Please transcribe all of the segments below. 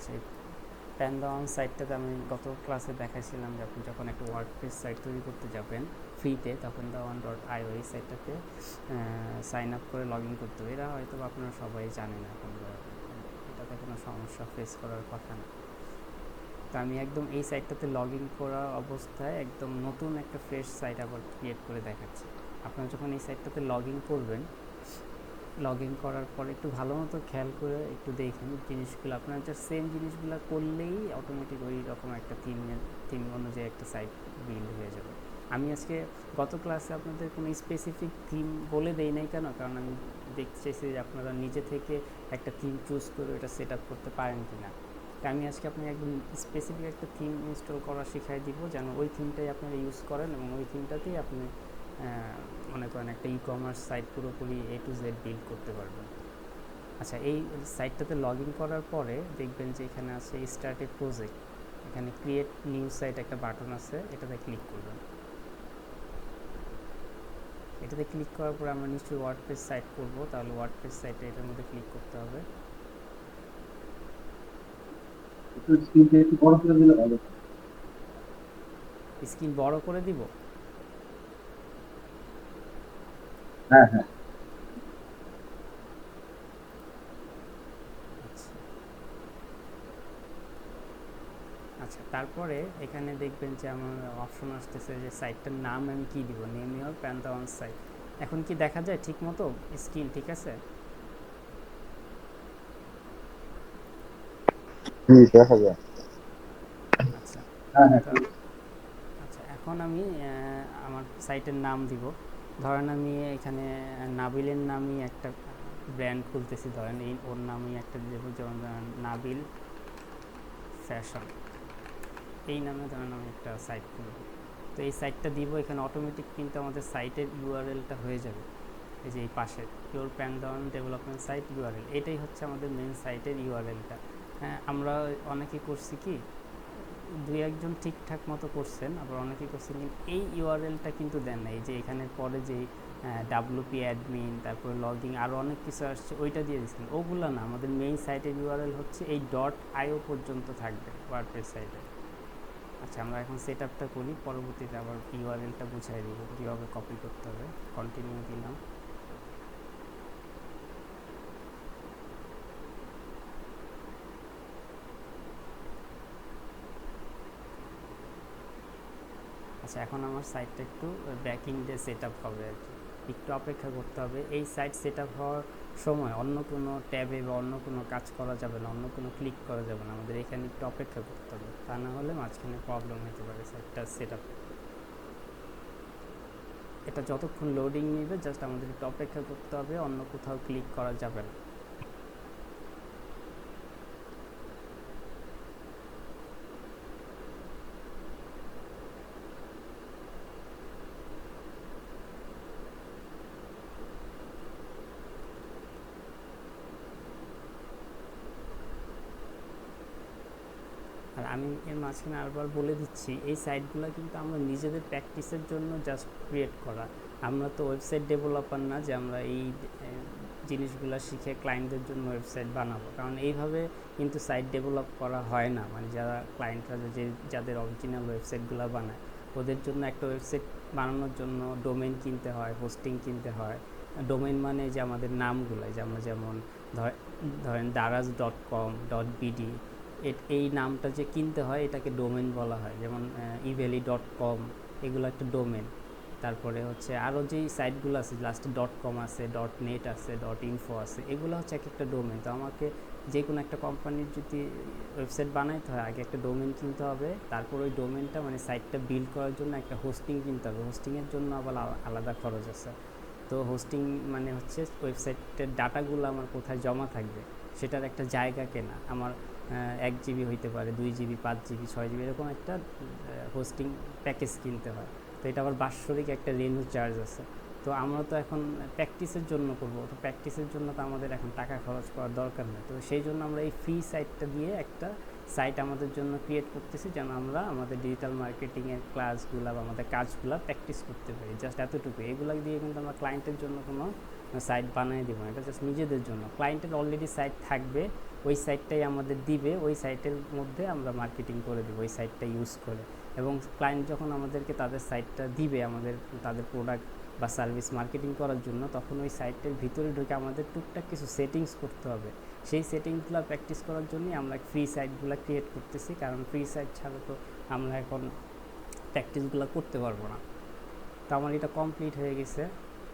সেই panda on সাইটটাতে আমি গত ক্লাসে দেখাইছিলাম যে আপনি যখন একটা ওয়ার্ডপ্রেস সাইট তৈরি করতে যাবেন ফ্রিতে, তখন theon.io এই সাইটটাতে সাইন আপ করে লগ ইন করতে হবে। এরা হয়তো আপনারা সবাই জানেন এখন, এটাতে কোনো সমস্যা ফেস করার কথা না। তো আমি একদম এই সাইটটাতে লগ ইন করা অবস্থায় একদম নতুন একটা ফ্রেশ সাইট আবার ক্রিয়েট করে দেখাচ্ছি। আপনারা যখন এই সাইটটাতে লগ ইন করবেন, লগ ইন করার পরে একটু ভালো মতো খেয়াল করে একটু দেখেন জিনিসগুলো, আপনার জাস্ট সেম জিনিসগুলো করলেই অটোমেটিক ওই রকম একটা থিম অনুযায়ী একটা সাইট বিল্ড হয়ে যাবে। আমি আজকে গত ক্লাসে আপনাদের কোনো স্পেসিফিক থিম বলে দেই নাই, কেন? কারণ আমি দেখতে চাইছি যে আপনারা নিজে থেকে একটা থিম চুজ করে ওটা সেট আপ করতে পারেন কি না। তাই আমি আজকে আপনি একদম স্পেসিফিক একটা থিম ইনস্টল করা শিখাই দিব, যেন ওই থিমটাই আপনারা ইউজ করেন এবং ওই থিমটাতেই আপনি মনে করেন একটা ই কমার্স সাইট পুরোপুরি A to Z বিল্ড করতে পারবেন। আচ্ছা, এই সাইটটাতে লগ ইন করার পরে দেখবেন যে এখানে আছে স্টার্ট এ প্রজেক্ট, এখানে ক্রিয়েট নিউ সাইট একটা বাটন আছে, এটাতে ক্লিক করবেন। এটাতে ক্লিক করার পরে আমরা নিশ্চয়ই ওয়ার্ডপ্রেস সাইট করব, তাহলে ওয়ার্ডপ্রেস সাইটে এটার মধ্যে ক্লিক করতে হবে। স্ক্রিন বড় করে দিব? হ্যাঁ, হ্যাঁ। আচ্ছা আচ্ছা, তারপরে এখানে দেখবেন যে আমার অপশন আসতেছে যে সাইটটার নাম আমি কি দিব, নেম ইওর প্যান্থাওন সাইট। এখন কি দেখা যায় ঠিক মতো স্ক্রিন? ঠিক আছে? জি, দেখা যায়। আচ্ছা। হ্যাঁ, হ্যাঁ। তো আচ্ছা, এখন আমি আমার সাইটের নাম দিব। ধরেন আমি এখানে নাবিলের নামই একটা ব্র্যান্ড খুলতেছি, ধরেন এই ওর নামই একটা দেব, যেমন ধরেন নাবিল ফ্যাশন, এই নামে ধরেন আমি একটা সাইট খুলব। তো এই সাইটটা দিব, এখানে অটোমেটিক কিন্তু আমাদের সাইটের ইউআরএলটা হয়ে যাবে। এই যে এই পাশে পিওর প্যান্ডাউন ডেভেলপমেন্ট সাইট ইউআরএল, এটাই হচ্ছে আমাদের মেন সাইটের ইউআরএলটা। আমরা অনেকে করছি কি, দুই একজন ঠিকঠাক মতো করছেন, আবার অনেকেই করছেন কিন্তু এই ইউআরএলটা কিন্তু দেন না। এই যে এখানে পরে যে ডাব্লুপি অ্যাডমিন, তারপরে লগিং, আরও অনেক কিছু আসছে, ওইটা দিয়ে দিচ্ছেন। ওগুলো না, আমাদের মেইন সাইটের ইউআরএল হচ্ছে এই .io পর্যন্ত থাকবে ওয়ার্ডপ্রেস সাইটে। আচ্ছা, আমরা এখন সেট আপটা করি, পরবর্তীতে আবার ইউআরএলটা বুঝাই দিব কীভাবে কপি করতে হবে। কন্টিনিউ দিলাম। আচ্ছা, এখন আমার সাইটটা একটু ব্যাকএন্ডে সেট আপ হবে আর কি, একটু অপেক্ষা করতে হবে। এই সাইট সেট আপ হওয়ার সময় অন্য কোনো ট্যাবে বা অন্য কোনো কাজ করা যাবে না, অন্য কোনো ক্লিক করা যাবে না, আমাদের এখানে একটু অপেক্ষা করতে হবে, তা না হলে মাঝখানে প্রবলেম হতে পারে সাইটটা সেট আপ। এটা যতক্ষণ লোডিং নেবে জাস্ট আমাদের একটু অপেক্ষা করতে হবে, অন্য কোথাও ক্লিক করা যাবে না। আর আমি এর মাঝখানে আরবার বলে দিচ্ছি, এই সাইটগুলো কিন্তু আমরা নিজেদের প্র্যাকটিসের জন্য জাস্ট ক্রিয়েট করা। আমরা তো ওয়েবসাইট ডেভেলপার না যে আমরা এই জিনিসগুলো শিখে ক্লায়েন্টদের জন্য ওয়েবসাইট বানাবো, কারণ এইভাবে কিন্তু সাইট ডেভেলপ করা হয় না। মানে যারা ক্লায়েন্টরা যাদের অরিজিনাল ওয়েবসাইটগুলো বানায়, ওদের জন্য একটা ওয়েবসাইট বানানোর জন্য ডোমেইন কিনতে হয়, হোস্টিং কিনতে হয়। ডোমেইন মানে যে আমাদের নামগুলো, যে আমরা যেমন ধরেন daraz.com.bd, এই নামটা যে কিনতে হয় এটাকে ডোমেন বলা হয়। যেমন eveli.com, এগুলো একটা ডোমেন। তারপরে হচ্ছে আরও যেই সাইটগুলো আছে, লাস্টে .com আছে, .net আছে, .info আছে, এগুলো হচ্ছে এক একটা ডোমেন। তো আমাকে যে কোনো একটা কোম্পানির যদি ওয়েবসাইট বানাইতে হয়, আগে একটা ডোমেন কিনতে হবে, তারপর ওই ডোমেনটা মানে সাইটটা বিল্ড করার জন্য একটা হোস্টিং কিনতে হবে, হোস্টিংয়ের জন্য আবার আলাদা খরচ আছে। তো হোস্টিং মানে হচ্ছে ওয়েবসাইটের ডাটাগুলো আমার কোথায় জমা থাকবে সেটার একটা জায়গা কেনা। আমার 1 জিবি হইতে পারে, 2 জিবি, 5 জিবি, 6 জিবি, এরকম একটা হোস্টিং প্যাকেজ কিনতে হয়। তো এটা আবার বাৎসরিক একটা রেনু চার্জ আছে। তো আমরা তো এখন প্র্যাকটিসের জন্য করব, তো প্র্যাকটিসের জন্য তো আমাদের এখন টাকা খরচ করার দরকার নেই। তো সেই জন্য আমরা এই ফ্রি সাইটটা দিয়ে একটা সাইট আমাদের জন্য ক্রিয়েট করতেছি, যেন আমরা আমাদের ডিজিটাল মার্কেটিংয়ের ক্লাসগুলো বা আমাদের কাজগুলো প্র্যাকটিস করতে পারি। জাস্ট এতটুকু, এগুলো দিয়ে কিন্তু আমরা ক্লায়েন্টের জন্য কোনো সাইট বানিয়ে দেবো না, এটা জাস্ট নিজেদের জন্য। ক্লায়েন্টের অলরেডি সাইট থাকবে, ওই সাইটটাই আমাদের দিবে, ওই সাইটের মধ্যে আমরা মার্কেটিং করে দেবো ওই সাইটটা ইউজ করে। এবং ক্লায়েন্ট যখন আমাদেরকে তাদের সাইটটা দিবে তাদের প্রোডাক্ট বা সার্ভিস মার্কেটিং করার জন্য, তখন ওই সাইটের ভিতরে ঢুকে আমাদের টুকটাক কিছু সেটিংস করতে হবে। সেই সেটিংসগুলো প্র্যাকটিস করার জন্যই আমরা ফ্রি সাইটগুলো ক্রিয়েট করতেছি, কারণ ফ্রি সাইট ছাড়া তো আমরা এখন প্র্যাকটিসগুলো করতে পারবো না। তো আমার এটা কমপ্লিট হয়ে গেছে।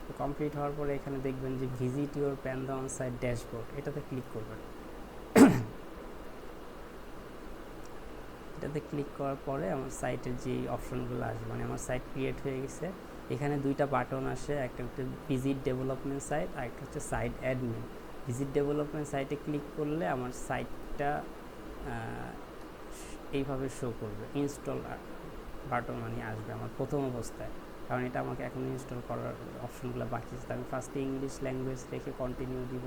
তো কমপ্লিট হওয়ার পরে এখানে দেখবেন যে visit your panda on site dashboard, এটাতে ক্লিক করবেন। এটাতে ক্লিক করার পরে আমার সাইটের যে অপশনগুলো আসবে, মানে আমার সাইট ক্রিয়েট হয়ে গেছে। এখানে দুইটা বাটন আসে, একটা হচ্ছে ভিজিট ডেভেলপমেন্ট সাইট আর একটা হচ্ছে সাইট অ্যাডমিন। ভিজিট ডেভেলপমেন্ট সাইটে ক্লিক করলে আমার সাইটটা এইভাবে শো করবে, ইনস্টল বাটন মানে আসবে আমার প্রথম অবস্থায়, কারণ এটা আমাকে এখন ইনস্টল করার অপশনগুলো বাকি আছে। আমি ফার্স্টে ইংলিশ ল্যাঙ্গুয়েজ রেখে কন্টিনিউ দিব,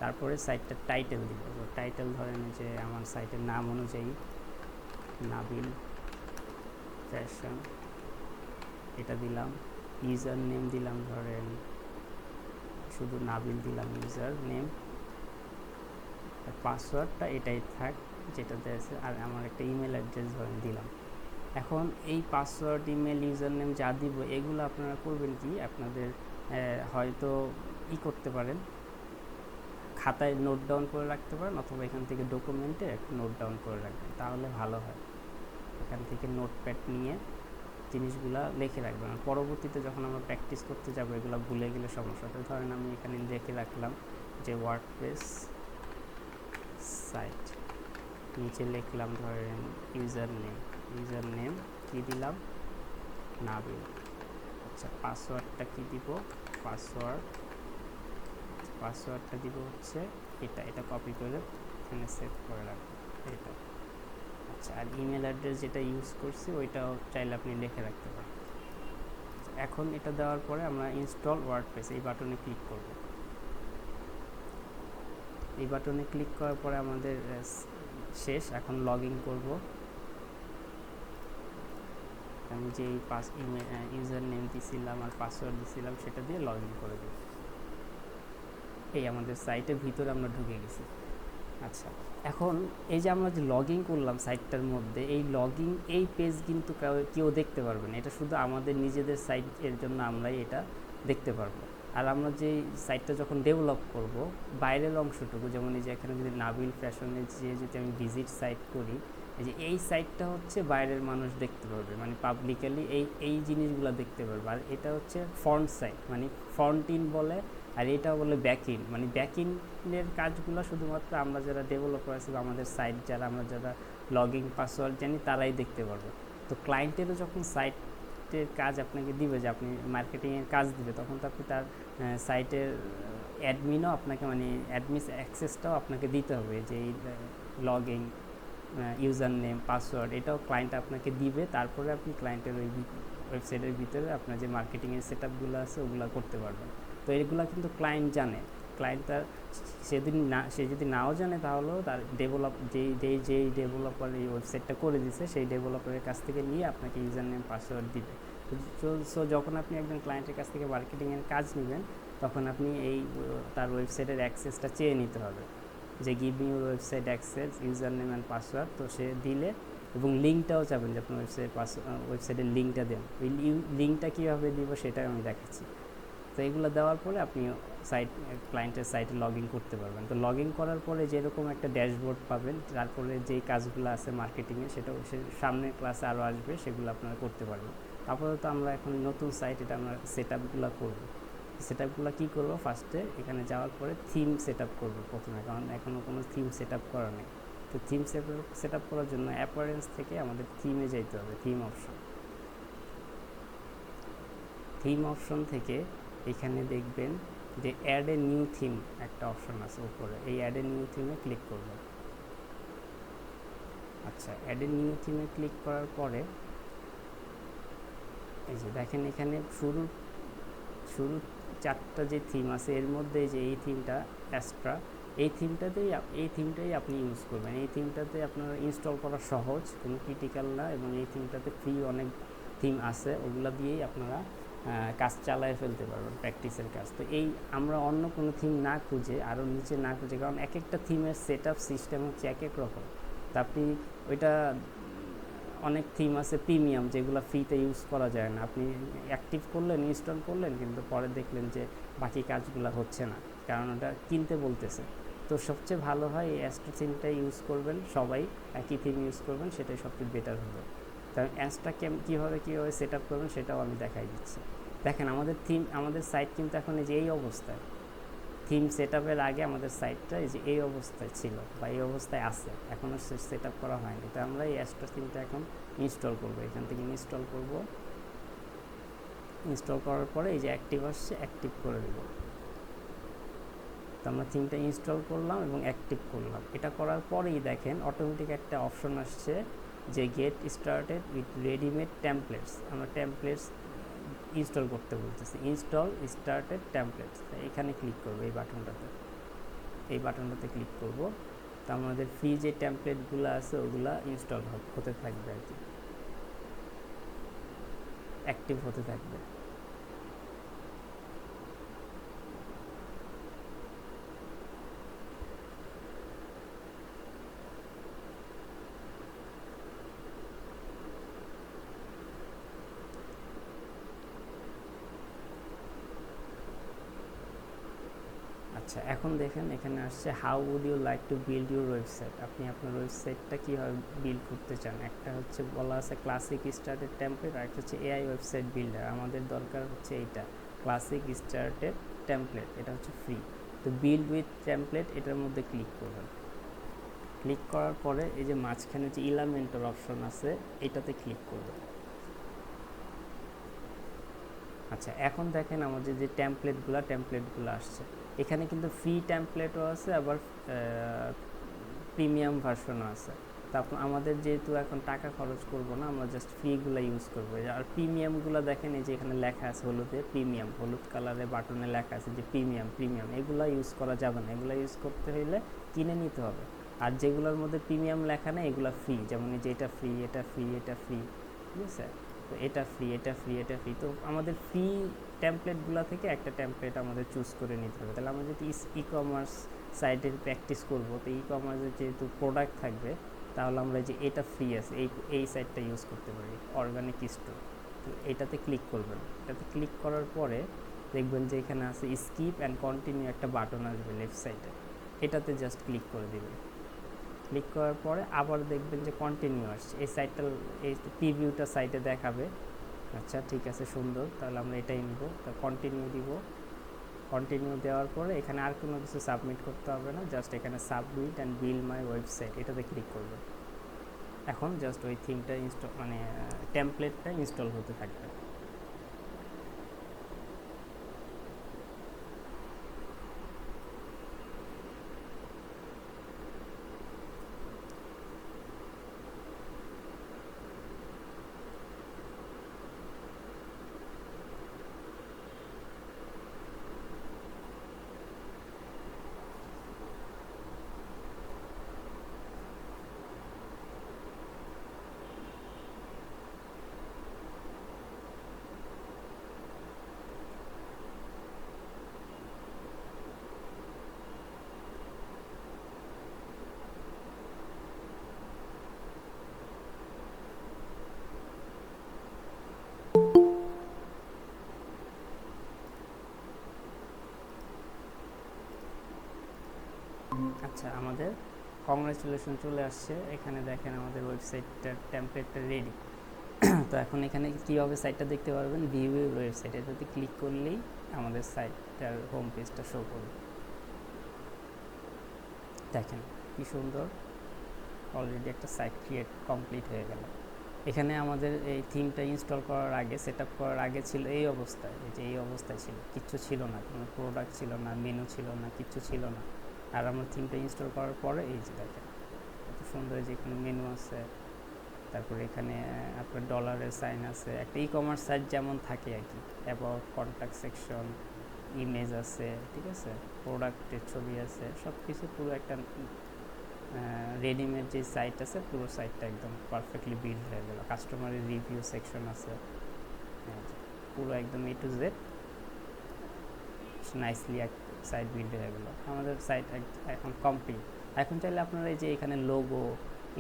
তারপরে সাইটটার টাইটেল দিব। টাইটেল ধরেন যে আমার সাইটের নাম অনুযায়ী নাবিল ফ্যাশন, এটা দিলাম। ইউজার নেম দিলাম ধরেন শুধু নাবিল দিলাম ইউজার নেম, আর পাসওয়ার্ডটা এটাই থাক যেটাতে আছে, আর আমার একটা ইমেল অ্যাড্রেস ধরেন দিলাম। এখন এই পাসওয়ার্ড, ইমেল, ইউজার নেম যা দিব এগুলো আপনারা করবেন কি, আপনাদের হয়তো করতে পারেন, খাতায় নোট ডাউন করে রাখতে পারেন, অথবা এখান থেকে ডকুমেন্টে একটা নোট ডাউন করে রাখবেন, তাহলে ভালো হয়। এখান থেকে নোটপ্যাড নিয়ে জিনিসগুলা লিখে রাখবেন, পরবর্তীতে যখন আমরা প্র্যাকটিস করতে যাবো এগুলো ভুলে গেলে সমস্যা। তো ধরেন আমি এখানে লিখে রাখলাম যে ওয়ার্ডপ্রেস সাইট, নিচে লিখলাম ধরেন ইউজার নেম কী দিলাম, নাবিল। আচ্ছা, পাসওয়ার্ডটা কী দিব, পাসওয়ার্ডটা দিব হচ্ছে এটা কপি করে এখানে সেভ করে রাখবো এটা। আচ্ছা, আর ইমেল অ্যাড্রেস যেটা ইউজ করছি ওইটাও চাইলে আপনি লিখে রাখতে পারেন। এখন এটা দেওয়ার পরে আমরা ইনস্টল ওয়ার্ডপ্রেস এই বাটনে ক্লিক করব। এই বাটনে ক্লিক করার পরে আমাদের শেষ। এখন লগ ইন করবো। আমি যে ইউজার নেম দিয়েছিলাম আর পাসওয়ার্ড দিয়েছিলাম সেটা দিয়ে লগ ইন করে দিই। এই আমাদের সাইটের ভিতরে আমরা ঢুকে গেছি। আচ্ছা, এখন এই যে আমরা যে লগ ইন করলাম সাইটটার মধ্যে, এই পেজ কিন্তু কেউ দেখতে পারবে না, এটা শুধু আমাদের নিজেদের সাইটের জন্য আমরাই এটা দেখতে পারবো। আর আমরা যে সাইটটা যখন ডেভেলপ করব, বাইরের অংশটুকু, যেমন এই যে এখানে যদি নাবিল ফ্যাশনে যদি আমি ভিজিট সাইট করি, এই সাইটটা হচ্ছে বাইরের মানুষ দেখতে পারবে, মানে পাবলিকালি এই জিনিসগুলো দেখতে পারবে। আর এটা হচ্ছে ফ্রন্ট সাইট, মানে ফ্রন্ট ইন বলে, আর এটা বলে ব্যাক ইন, মানে ব্যাক ইনের কাজগুলো শুধুমাত্র আমরা যারা ডেভেলপার আছি বা আমাদের সাইট আমরা যারা লগইন পাসওয়ার্ড জানি তারাই দেখতে পারবো। তো ক্লায়েন্টেরও যখন সাইটের কাজ আপনাকে দিবে, যে আপনি মার্কেটিংয়ের কাজ দিবে, তখন তো আপনি তার সাইটের অ্যাডমিনও আপনাকে, মানে অ্যাডমিন অ্যাক্সেসটাও আপনাকে দিতে হবে, যে এই লগইন, ইউজার নেম, পাসওয়ার্ড এটাও ক্লায়েন্ট আপনাকে দিবে। তারপরে আপনি ক্লায়েন্টের ওই ওয়েবসাইটের ভিতরে আপনার যে মার্কেটিংয়ের সেট আপগুলো আছে ওগুলো করতে পারবেন। তো এগুলো কিন্তু ক্লায়েন্ট জানে। ক্লায়েন্ট তার সে যদি নাও জানে, তাহলেও তার যেই ডেভেলপার এই ওয়েবসাইটটা করে দিছে সেই ডেভেলপারের কাছ থেকে নিয়ে আপনাকে ইউজার নেম, পাসওয়ার্ড দিবে। সো যখন আপনি একজন ক্লায়েন্টের কাছ থেকে মার্কেটিংয়ের কাজ নেবেন, তখন আপনি তার ওয়েবসাইটের অ্যাক্সেসটা চেয়ে নিতে হবে, যে give me your website access, user name and password. তো সে দিলে, এবং লিঙ্কটাও চাবেন যে আপনার ওয়েবসাইটের লিঙ্কটা দেন। ওই লিঙ্কটা কীভাবে দিব সেটাই আমি দেখাচ্ছি। তো এগুলো দেওয়ার পরে আপনি ক্লায়েন্টের সাইটে লগ ইন করতে পারবেন। তো লগ ইন করার পরে যেরকম একটা ড্যাশবোর্ড পাবেন, তারপরে যেই কাজগুলো আছে মার্কেটিংয়ে সেটাও সামনের ক্লাসে আরও আসবে, সেগুলো আপনারা করতে পারবেন। আপাতত আমরা এখন নতুন সাইট, এটা আমরা সেট আপগুলো করবো। সেট আপগুলো কী করবো, ফার্স্টে এখানে যাওয়ার পরে থিম সেট আপ করবো প্রথমে, কারণ এখনও কোনো থিম সেট আপ করা নেই। তো থিম সেট আপ করার জন্য অ্যাপারেন্স থেকে আমাদের থিমে যেতে হবে, থিম অপশন থেকে এখানে দেখবেন যে অ্যাড এ নিউ থিম একটা অপশন আছে উপরে, এই অ্যাড এ নিউ থিমে ক্লিক করবেন। আচ্ছা, অ্যাড এ নিউ থিমে ক্লিক করার পরে এই যে দেখেন এখানে শুরু 4টা যে থিম আছে, এর মধ্যে যে এই থিমটা অ্যাস্ট্রা, এই থিমটাই আপনি ইউজ করবেন। এই থিমটাতে আপনার ইনস্টল করা সহজ, কোনো ক্রিটিক্যাল না, এবং এই থিমটাতে ফ্রি অনেক থিম আছে, ওগুলা দিয়েই আপনারা কাজ চালায় ফেলতে পারবেন, প্র্যাকটিসের কাজ। তো এই আমরা অন্য কোনো থিম না খুঁজে, আরও নিচে না খুঁজে, কারণ এক একটা থিমের সেট আপ সিস্টেম হচ্ছে এক এক রকম। তা আপনি ওইটা অনেক থিম আছে প্রিমিয়াম যেগুলো ফ্রিতে ইউজ করা যায় না, আপনি অ্যাক্টিভ করলেন, ইনস্টল করলেন, কিন্তু পরে দেখলেন যে বাকি কাজগুলো হচ্ছে না, কারণ ওটা কিনতে বলতেছে। তো সবচেয়ে ভালো হয় এই অ্যাস্ট্রো থিমটাই ইউজ করবেন, সবাই একই থিম ইউজ করবেন, সেটাই সবচেয়ে বেটার হবে। কারণ অ্যাস্ট্রা কীভাবে সেট আপ করবেন সেটাও আমি দেখাই দিচ্ছি। দেখেন আমাদের থিম, আমাদের সাইট কিন্তু এখন এই যে এই অবস্থায়, থিম সেট আপের আগে আমাদের সাইটটা এই যে এই অবস্থায় ছিল বা এই অবস্থায় আছে, এখনও সেট আপ করা হয়নি। তো আমরা এই অ্যাস্ট্রো থিমটা এখন ইনস্টল করব, এখান থেকে ইনস্টল করব। ইনস্টল করার পরে এই যে অ্যাক্টিভ আসছে, অ্যাক্টিভ করে দেব। তো আমরা থিমটা ইনস্টল করলাম এবং অ্যাক্টিভ করলাম। এটা করার পরেই দেখেন অটোমেটিক একটা অপশন আসছে যে get started with readymade templates. আমরা টেমপ্লেটস ইনস্টল করতে বলতেছি, ইনস্টল স্টার্টেড টেমপ্লেটস। এখানে ক্লিক করবো, এই বাটনটাতে ক্লিক করব। তো আমাদের ফ্রি যে টেমপ্লেটগুলো আছে ওগুলা ইনস্টল হতে থাকবে আর কি, অ্যাক্টিভ হতে থাকবে। আচ্ছা, এখন দেখেন এখানে আসছে how would you like to build your website. আপনি আপনার ওয়েবসাইটটা কীভাবে বিল্ড করতে চান। একটা হচ্ছে বলা আছে ক্লাসিক স্টার্টেড টেমপ্লেট, আর একটা হচ্ছে এআই ওয়েবসাইট বিল্ডার। আমাদের দরকার হচ্ছে এইটা, ক্লাসিক স্টার্টেড টেমপ্লেট, এটা হচ্ছে ফ্রি। তো বিল্ড উইথ টেমপ্লেট এটার মধ্যে ক্লিক করবেন। ক্লিক করার পরে এই যে মাঝখানে যে ইলামেন্টর অপশন আছে এটাতে ক্লিক করবেন। আচ্ছা, এখন দেখেন আমাদের যে টেমপ্লেটগুলো আসছে, এখানে কিন্তু ফ্রি টেমপ্লেটও আছে, আবার প্রিমিয়াম ভার্সনও আছে। তা আমাদের যেহেতু এখন টাকা খরচ করব না, আমরা জাস্ট ফ্রিগুলো ইউজ করবো। আর প্রিমিয়ামগুলো দেখেন এই যে এখানে লেখা আছে হলুদে প্রিমিয়াম, হলুদ কালারে বাটনে লেখা আছে যে প্রিমিয়াম, এগুলো ইউজ করা যাবে না। এগুলো ইউজ করতে হলে কিনে নিতে হবে। আর যেগুলোর মধ্যে প্রিমিয়াম লেখা নেই এগুলো ফ্রি, যেমন এই যে এটা ফ্রি, এটা ফ্রি, এটা ফ্রি, ঠিক আছে। তো এটা ফ্রি, এটা ফ্রি, এটা ফ্রি। তো আমাদের ফ্রি টেমপ্লেটগুলো থেকে একটা টেমপ্লেট আমাদের চুজ করে নিতে হবে। তাহলে আমরা যদি ই কমার্স সাইটের প্র্যাকটিস করবো, তো ই কমার্সের যেহেতু প্রোডাক্ট থাকবে, তাহলে আমরা যে এটা ফ্রি আছে এই সাইটটা ইউজ করতে পারি, অর্গানিক স্টোর। তো এটাতে ক্লিক করবেন। এটাতে ক্লিক করার পরে দেখবেন যে এখানে আছে স্কিপ অ্যান্ড কন্টিনিউ একটা বাটন আসবে লেফট সাইডে, এটাতে জাস্ট ক্লিক করে দেবেন। ক্লিক করার পরে আবার দেখবেন যে কন্টিনিউ আসছে, এই সাইটটা, এই প্রিভিউটা সাইটে দেখাবে। আচ্ছা, ঠিক আছে, সুন্দর, তাহলে আমরা এটাই নিব। তা কন্টিনিউ দিব। কন্টিনিউ দেওয়ার পরে এখানে আর কোনো কিছু সাবমিট করতে হবে না, জাস্ট এখানে submit and build my website এটাতে ক্লিক করবে। এখন জাস্ট ওই থিমটা ইনস্টল, মানে টেমপ্লেটটা ইনস্টল হতে থাকবে। আচ্ছা, আমাদের কংগ্রাচুলেশন চলে আসছে। এখানে দেখেন আমাদের ওয়েবসাইটটার টেমপ্লেটটা রেডি। তো এখন এখানে কীভাবে সাইটটা দেখতে পারবেন, ভিউ ওয়েবসাইট, এটাতে ক্লিক করলেই আমাদের সাইটটার হোম পেজটা শো করবে। দেখেন কি সুন্দর, অলরেডি একটা সাইট কমপ্লিট হয়ে গেল। এখানে আমাদের এই থিমটা ইনস্টল করার আগে, সেট আপ করার আগে ছিল এই অবস্থায়, এই যে এই অবস্থায় ছিল, কিচ্ছু ছিল না, কোনো প্রোডাক্ট ছিল না, মেনু ছিল না, কিচ্ছু ছিল না। আর আমরা থিমটা ইনস্টল করার পরে এই যে দেখেন কত সুন্দর, যে এখানে মেনু আছে, তারপরে এখানে আপনার ডলারের সাইন আছে, একটা ই কমার্স সাইট যেমন থাকে আর কি, অ্যাবাউট, কন্ট্যাক্ট সেকশন, ইমেজ আছে, ঠিক আছে, প্রোডাক্টের ছবি আছে, সব কিছু পুরো একটা রেডিমেড যে সাইট আছে, পুরো সাইটটা একদম পারফেক্টলি বিল্ড হয়ে গেল। কাস্টমারের রিভিউ সেকশন আছে, পুরো একদম A to Z নাইসলি এক সাইট বিল্ড হয়ে গেলো। আমাদের সাইট এখন কমপ্লিট। এখন চাইলে আপনারা এই যে এখানে লোগো,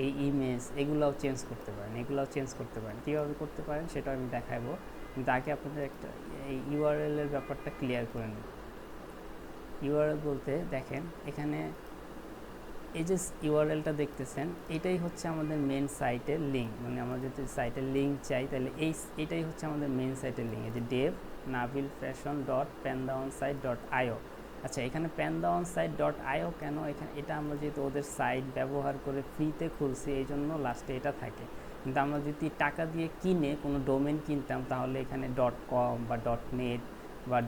এই ইমেজ, এগুলাও চেঞ্জ করতে পারেন, কীভাবে করতে পারেন সেটা আমি দেখাবো, কিন্তু আগে আপনাদের একটা এই ইউআরএল এর ব্যাপারটা ক্লিয়ার করে নিন। ইউআরএল বলতে দেখেন এখানে এই যে ইউআরএলটা দেখতেছেন, এটাই হচ্ছে আমাদের মেন সাইটের লিঙ্ক, মানে আমরা যদি সাইটের লিঙ্ক চাই তাহলে এটাই হচ্ছে আমাদের মেন সাইটের লিঙ্ক। এই যে dev.nabilfashion.pandaonsite.io। আচ্ছা, এখানে pandaonsite.io কেন? এখানে এটা আমরা যেহেতু ওদের সাইট ব্যবহার করে ফ্রিতে খুলছি, এই জন্য লাস্টে এটা থাকে। কিন্তু আমরা যদি টাকা দিয়ে কিনে কোনো ডোমেন কিনতাম, তাহলে এখানে .com বা .net বা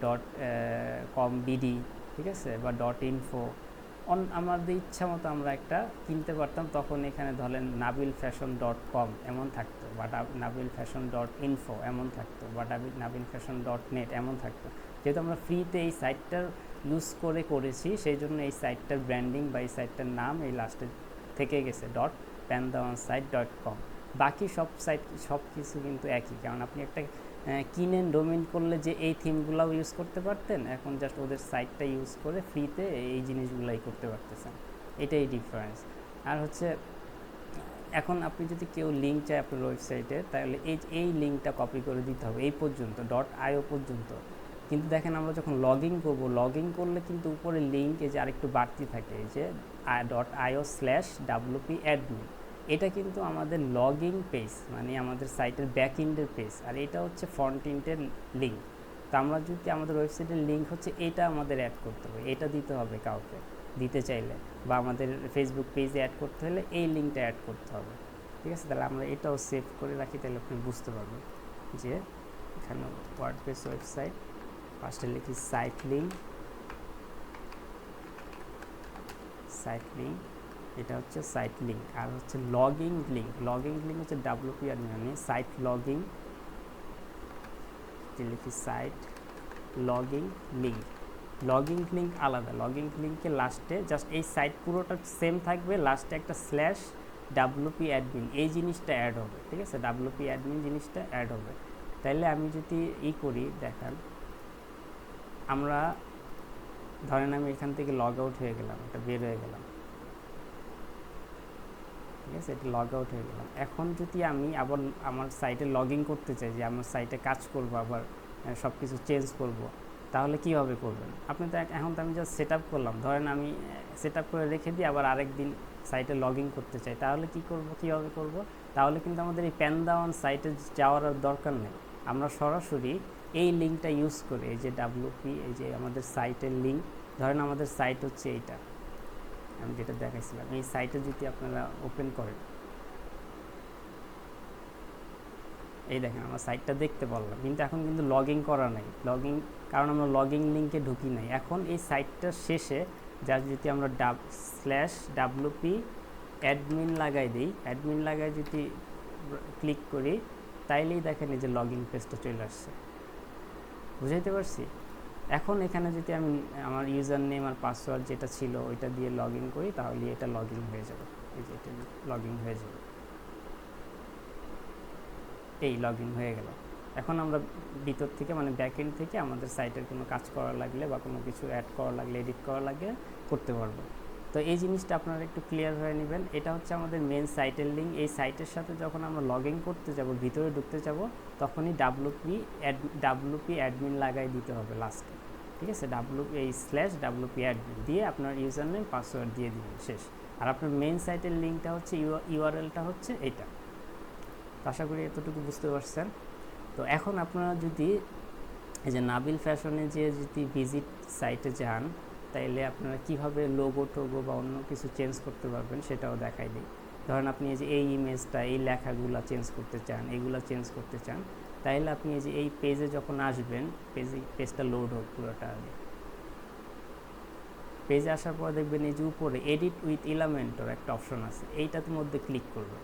.com.bd, ঠিক আছে, বা .info আমাদের ইচ্ছা মতো আমরা একটা কিনতে পারতাম। তখন এখানে ধরেন nabilfashion.com এমন থাকতো, বা nabilfashion.info এমন থাকতো, বা nabilfashion.net এমন থাকতো। যেহেতু আমরা ফ্রিতে এই সাইটটার ইউজ করেছি, সেই জন্য এই সাইটটার ব্র্যান্ডিং বা এই সাইটটার নাম এই লাস্টে থেকে গেছে .pandaonsite.com। বাকি সব কিছু কিন্তু একই, কারণ আপনি একটা কিনেন ডোমেইন করলে যে এই থিমগুলোও ইউজ করতে পারতেন, এখন জাস্ট ওদের সাইটটা ইউজ করে ফ্রিতে এই জিনিসগুলাই করতে পারতেছেন, এটাই ডিফারেন্স। আর হচ্ছে এখন আপনি যদি কেউ লিঙ্ক চায় আপনার ওয়েবসাইটে, তাহলে এই লিঙ্কটা কপি করে দিতে হবে এই পর্যন্ত .io পর্যন্ত। কিন্তু দেখেন আমরা যখন লগ ইন করলে কিন্তু উপরে লিঙ্ক এই যে আরেকটু বাড়তি থাকে, এই যে .io/wp-admin, এটা কিন্তু আমাদের লগইন পেজ, মানে আমাদের সাইটের ব্যাক এন্ডের পেজ, আর এটা হচ্ছে ফ্রন্ট এন্ডের লিঙ্ক। তো আমরা যদি আমাদের ওয়েবসাইটের লিঙ্ক হচ্ছে এটা আমাদের অ্যাড করতে হবে, এটা দিতে হবে কাউকে দিতে চাইলে, বা আমাদের ফেসবুক পেজে অ্যাড করতে হলে এই লিঙ্কটা অ্যাড করতে হবে, ঠিক আছে। তাহলে আমরা এটাও সেভ করে রাখি, তাহলে আপনি বুঝতে পারবেন যে এখানে ওয়ার্ডপ্রেস ওয়েবসাইট, ফার্স্টে লিখি সাইট লিঙ্ক, এটা হচ্ছে সাইট লিঙ্ক। আর হচ্ছে লগইন লিঙ্ক হচ্ছে WP-admin, মানে সাইট লগইন, লিখি সাইট লগইন লিঙ্ক আলাদা। লগইন লিঙ্কে লাস্টে জাস্ট এই সাইট পুরোটা সেম থাকবে, লাস্টে একটা /WP-admin এই জিনিসটা অ্যাড হবে, ঠিক আছে, WP-admin জিনিসটা অ্যাড হবে। তাইলে আমি যদি করি, দেখান, আমরা ধরেন আমি এখান থেকে লগ আউট হয়ে গেলাম, এটা বের হয়ে গেলাম, ঠিক আছে, এটা লগ আউট হয়ে গেলাম। এখন যদি আমি আবার আমার সাইটে লগ ইন করতে চাই, যে আমার সাইটে কাজ করবো, আবার সব কিছু চেঞ্জ করব, তাহলে কীভাবে করবেন? আপনি তো এখন তো আমি জাস্ট সেট আপ করলাম, ধরেন আমি সেট আপ করে রেখে দিই, আবার আরেকদিন সাইটে লগ ইন করতে চাই, তাহলে কীভাবে করব? তাহলে কিন্তু আমাদের এই প্যান্দাওয়ান সাইটে যাওয়ার দরকার নেই, আমরা সরাসরি এই লিঙ্কটা ইউজ করে, এই যে WP, এই যে আমাদের সাইটের লিঙ্ক, ধরেন আমাদের সাইট হচ্ছে এইটা, আমি যেটা দেখাইছিলাম, এই সাইটে যদি আপনারা ওপেন করেন, এই দেখেন আমার সাইটটা দেখতে পারলাম, কিন্তু এখন কিন্তু লগ ইন করা নাই, কারণ আমরা লগ ইন লিঙ্কে ঢুকি নাই। এখন এই সাইটটার শেষে যদি আমরা /WP-admin লাগাই দিই, অ্যাডমিন লাগাই যদি ক্লিক করি, তাইলেই দেখেন এই যে লগ ইন পেজটা চলে আসছে। বুঝাইতে পারছি? এখন এখানে যদি আমি আমার ইউজার নেম আর পাসওয়ার্ড যেটা ছিল ওইটা দিয়ে লগ ইন করি, তাহলে এটা লগ ইন হয়ে যাবে, এই যে এটা লগ ইন হয়ে যাবে, এই লগ ইন হয়ে গেল। এখন আমরা ভিতর থেকে, মানে ব্যাক এন্ড থেকে আমাদের সাইটের কোনো কাজ করা লাগলে বা কোনো কিছু অ্যাড করা লাগলে, এডিট করা লাগলে করতে পারবো। তো এই জিনিসটা আপনারা একটু ক্লিয়ার হয়ে নেবেন। এটা হচ্ছে আমাদের মেন সাইটের লিঙ্ক। এই সাইটের সাথে যখন আমরা লগ ইন করতে যাব, ভিতরে ঢুকতে যাব, তখনই WP-admin লাগাই দিতে হবে লাস্টে, ঠিক আছে, এই /WP-admin দিয়ে আপনার ইউজার নেম পাসওয়ার্ড দিয়ে দিবেন, শেষ। আর আপনার মেন সাইটের লিঙ্কটা হচ্ছে, ইউআরএলটা হচ্ছে এইটা। আশা করি এতটুকু বুঝতে পারছেন। তো এখন আপনারা যদি এই যে নাবিল ফ্যাশনে যদি ভিজিট সাইটে যান, তাইলে আপনারা কীভাবে লোগো টোগো বা অন্য কিছু চেঞ্জ করতে পারবেন সেটাও দেখাই দিই। ধরেন আপনি এই যে এই ইমেজটা, এই লেখাগুলো চেঞ্জ করতে চান, এগুলো চেঞ্জ করতে চান, তাইলে আপনি এই যে এই পেজে যখন আসবেন, পেজটা লোড হোক পুরোটা আগে। পেজে আসার পর দেখবেন এই যে উপরে এডিট উইথ এলিমেন্টর একটা অপশন আছে, এইটার মধ্যে ক্লিক করবেন।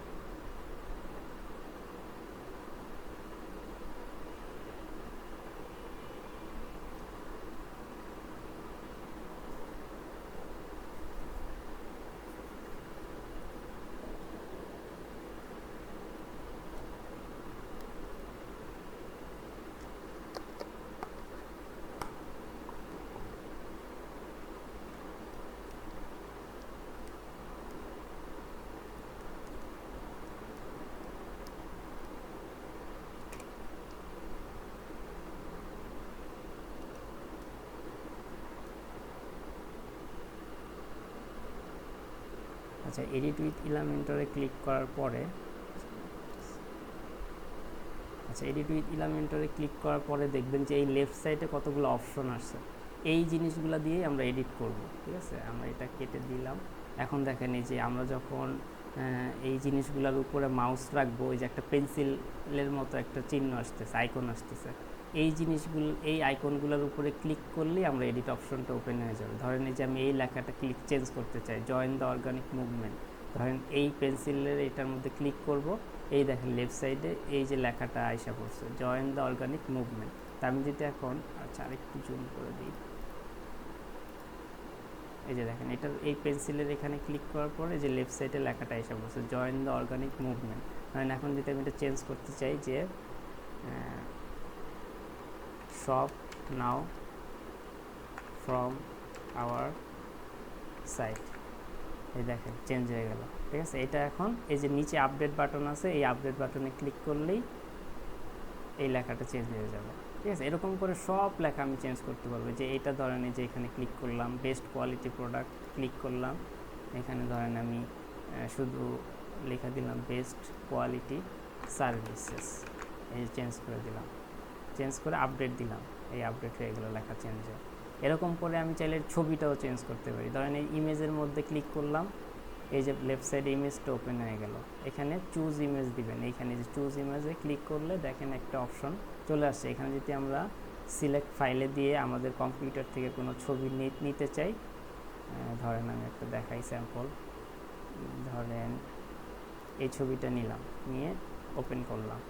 আচ্ছা, এডিট উইথ ইলামেন্টরে ক্লিক করার পরে দেখবেন যে এই লেফট সাইডে কতগুলো অপশন আসছে। এই জিনিসগুলো দিয়ে আমরা এডিট করব, ঠিক আছে। আমরা এটা কেটে দিলাম। এখন দেখেন এই যে আমরা যখন এই জিনিসগুলোর উপরে মাউস রাখবো, ওই যে একটা পেন্সিলের মতো একটা চিহ্ন আসতেছে, আইকন আসতেছে। এই আইকনগুলোর উপরে ক্লিক করলেই আমরা এডিট অপশনটা ওপেন হয়ে যাবে। ধরেন এই যে আমি এই লেখাটা চেঞ্জ করতে চাই, জয়েন দ্য অর্গানিক মুভমেন্ট। ধরেন এই পেন্সিলের এটার মধ্যে ক্লিক করব, এই দেখেন লেফট সাইডে এই যে লেখাটা আইসা পড়ছে, জয়েন দ্য অর্গানিক মুভমেন্ট। তা আমি যদি এখন আরেকটু জুম করে দিই, এই যে দেখেন এটা এই পেন্সিলের এখানে ক্লিক করার পরে যে লেফট সাইডে লেখাটা এসে বলছে জয়েন দ্য অর্গানিক মুভমেন্ট। কারণ এখন যদি আমি এটা চেঞ্জ করতে চাই যে shop now from our site, এই দেখেন চেঞ্জ হয়ে গেল, ঠিক আছে। এটা এখন এই যে নিচে আপডেট বাটন আছে, এই আপডেট বাটনে ক্লিক করলেই এই লেখাটা চেঞ্জ হয়ে যাবে, ঠিক আছে। এরকম করে সব লেখা আমি চেঞ্জ করতে পারবো। যে এটা ধরেন এই যে এখানে ক্লিক করলাম, বেস্ট কোয়ালিটি প্রোডাক্ট ক্লিক করলাম, এখানে ধরেন আমি শুধু লেখা দিলাম বেস্ট কোয়ালিটি সার্ভিসেস, এই চেঞ্জ করে দিলাম, চেঞ্জ করে আপডেট দিলাম, এই আপডেট হয়ে গেল, লেখা চেঞ্জ হয়। এরকম করে আমি চাইলে ছবিটাও চেঞ্জ করতে পারি। ধরেন এই ইমেজের মধ্যে ক্লিক করলাম, এই যে লেফট সাইডে ইমেজটা ওপেন হয়ে গেল, এখানে চুজ ইমেজ দিবেন, এইখানে যে চুজ ইমেজে ক্লিক করলে দেখেন একটা অপশন চলে আসছে। এখানে যদি আমরা সিলেক্ট ফাইলে দিয়ে আমাদের কম্পিউটার থেকে কোনো ছবি নিতে চাই, ধরেন আমি একটা দেখাই স্যাম্পল, ধরেন এই ছবিটা নিলাম, নিয়ে ওপেন করলাম,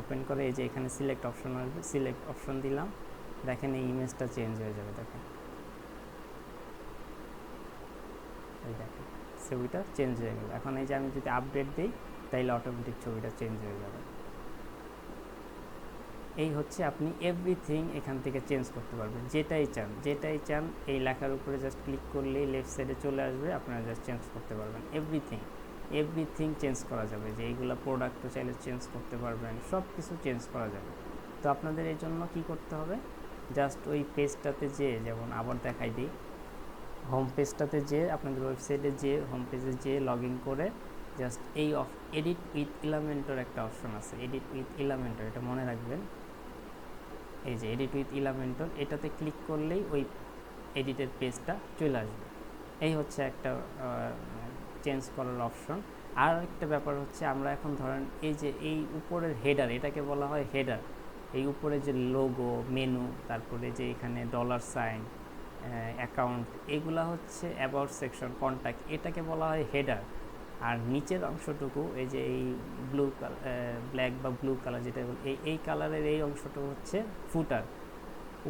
ওপেন করে এই যে এখানে সিলেক্ট অপশন আসবে, সিলেক্ট অপশন দিলাম, দেখেন এই ইমেজটা চেঞ্জ হয়ে যাবে, দেখেন এই দেখেন ছবিটা চেঞ্জ হয়ে গেল। এখন এই যে আমি যদি আপডেট দিই তাইলে অটোমেটিক ছবিটা চেঞ্জ হয়ে যাবে। এই হচ্ছে আপনি এভরিথিং এখান থেকে চেঞ্জ করতে পারবেন, যেটাই চান এই লেখার উপরে জাস্ট ক্লিক করলেই লেফট সাইডে চলে আসবে, আপনারা জাস্ট চেঞ্জ করতে পারবেন। এভরিথিং চেঞ্জ করা যাবে, যে এইগুলো প্রোডাক্টও চাইলে চেঞ্জ করতে পারবেন, সব কিছু চেঞ্জ করা যাবে। তো আপনাদের এই জন্য কী করতে হবে, জাস্ট ওই পেজটাতে যেমন আবার দেখাই দিই, হোম পেজটাতে আপনাদের ওয়েবসাইটে হোম পেজে লগ ইন করে জাস্ট এই এডিট উইথ ইলামেন্টর একটা অপশন আছে, এডিট উইথ ইলামেন্টর, এটা মনে রাখবেন। এই যে এডিট উইথ ইলামেন্টর, এটাতে ক্লিক করলেই ওই এডিটের পেজটা চলে আসবে। এই হচ্ছে একটা চেঞ্জ করার অপশন। আর একটা ব্যাপার হচ্ছে, আমরা এখন ধরেন এই যে এই উপরের হেডার, এটাকে বলা হয় হেডার। এই উপরে যে লোগো, মেনু, তারপরে যে এখানে ডলার সাইন, অ্যাকাউন্ট, এগুলা হচ্ছে অ্যাবাউট সেকশন, কন্ট্যাক্ট, এটাকে বলা হয় হেডার। আর নিচের অংশটুকু এই যে এই ব্ল্যাক বা ব্লু কালার যেটা এই কালারের এই অংশটা হচ্ছে ফুটার।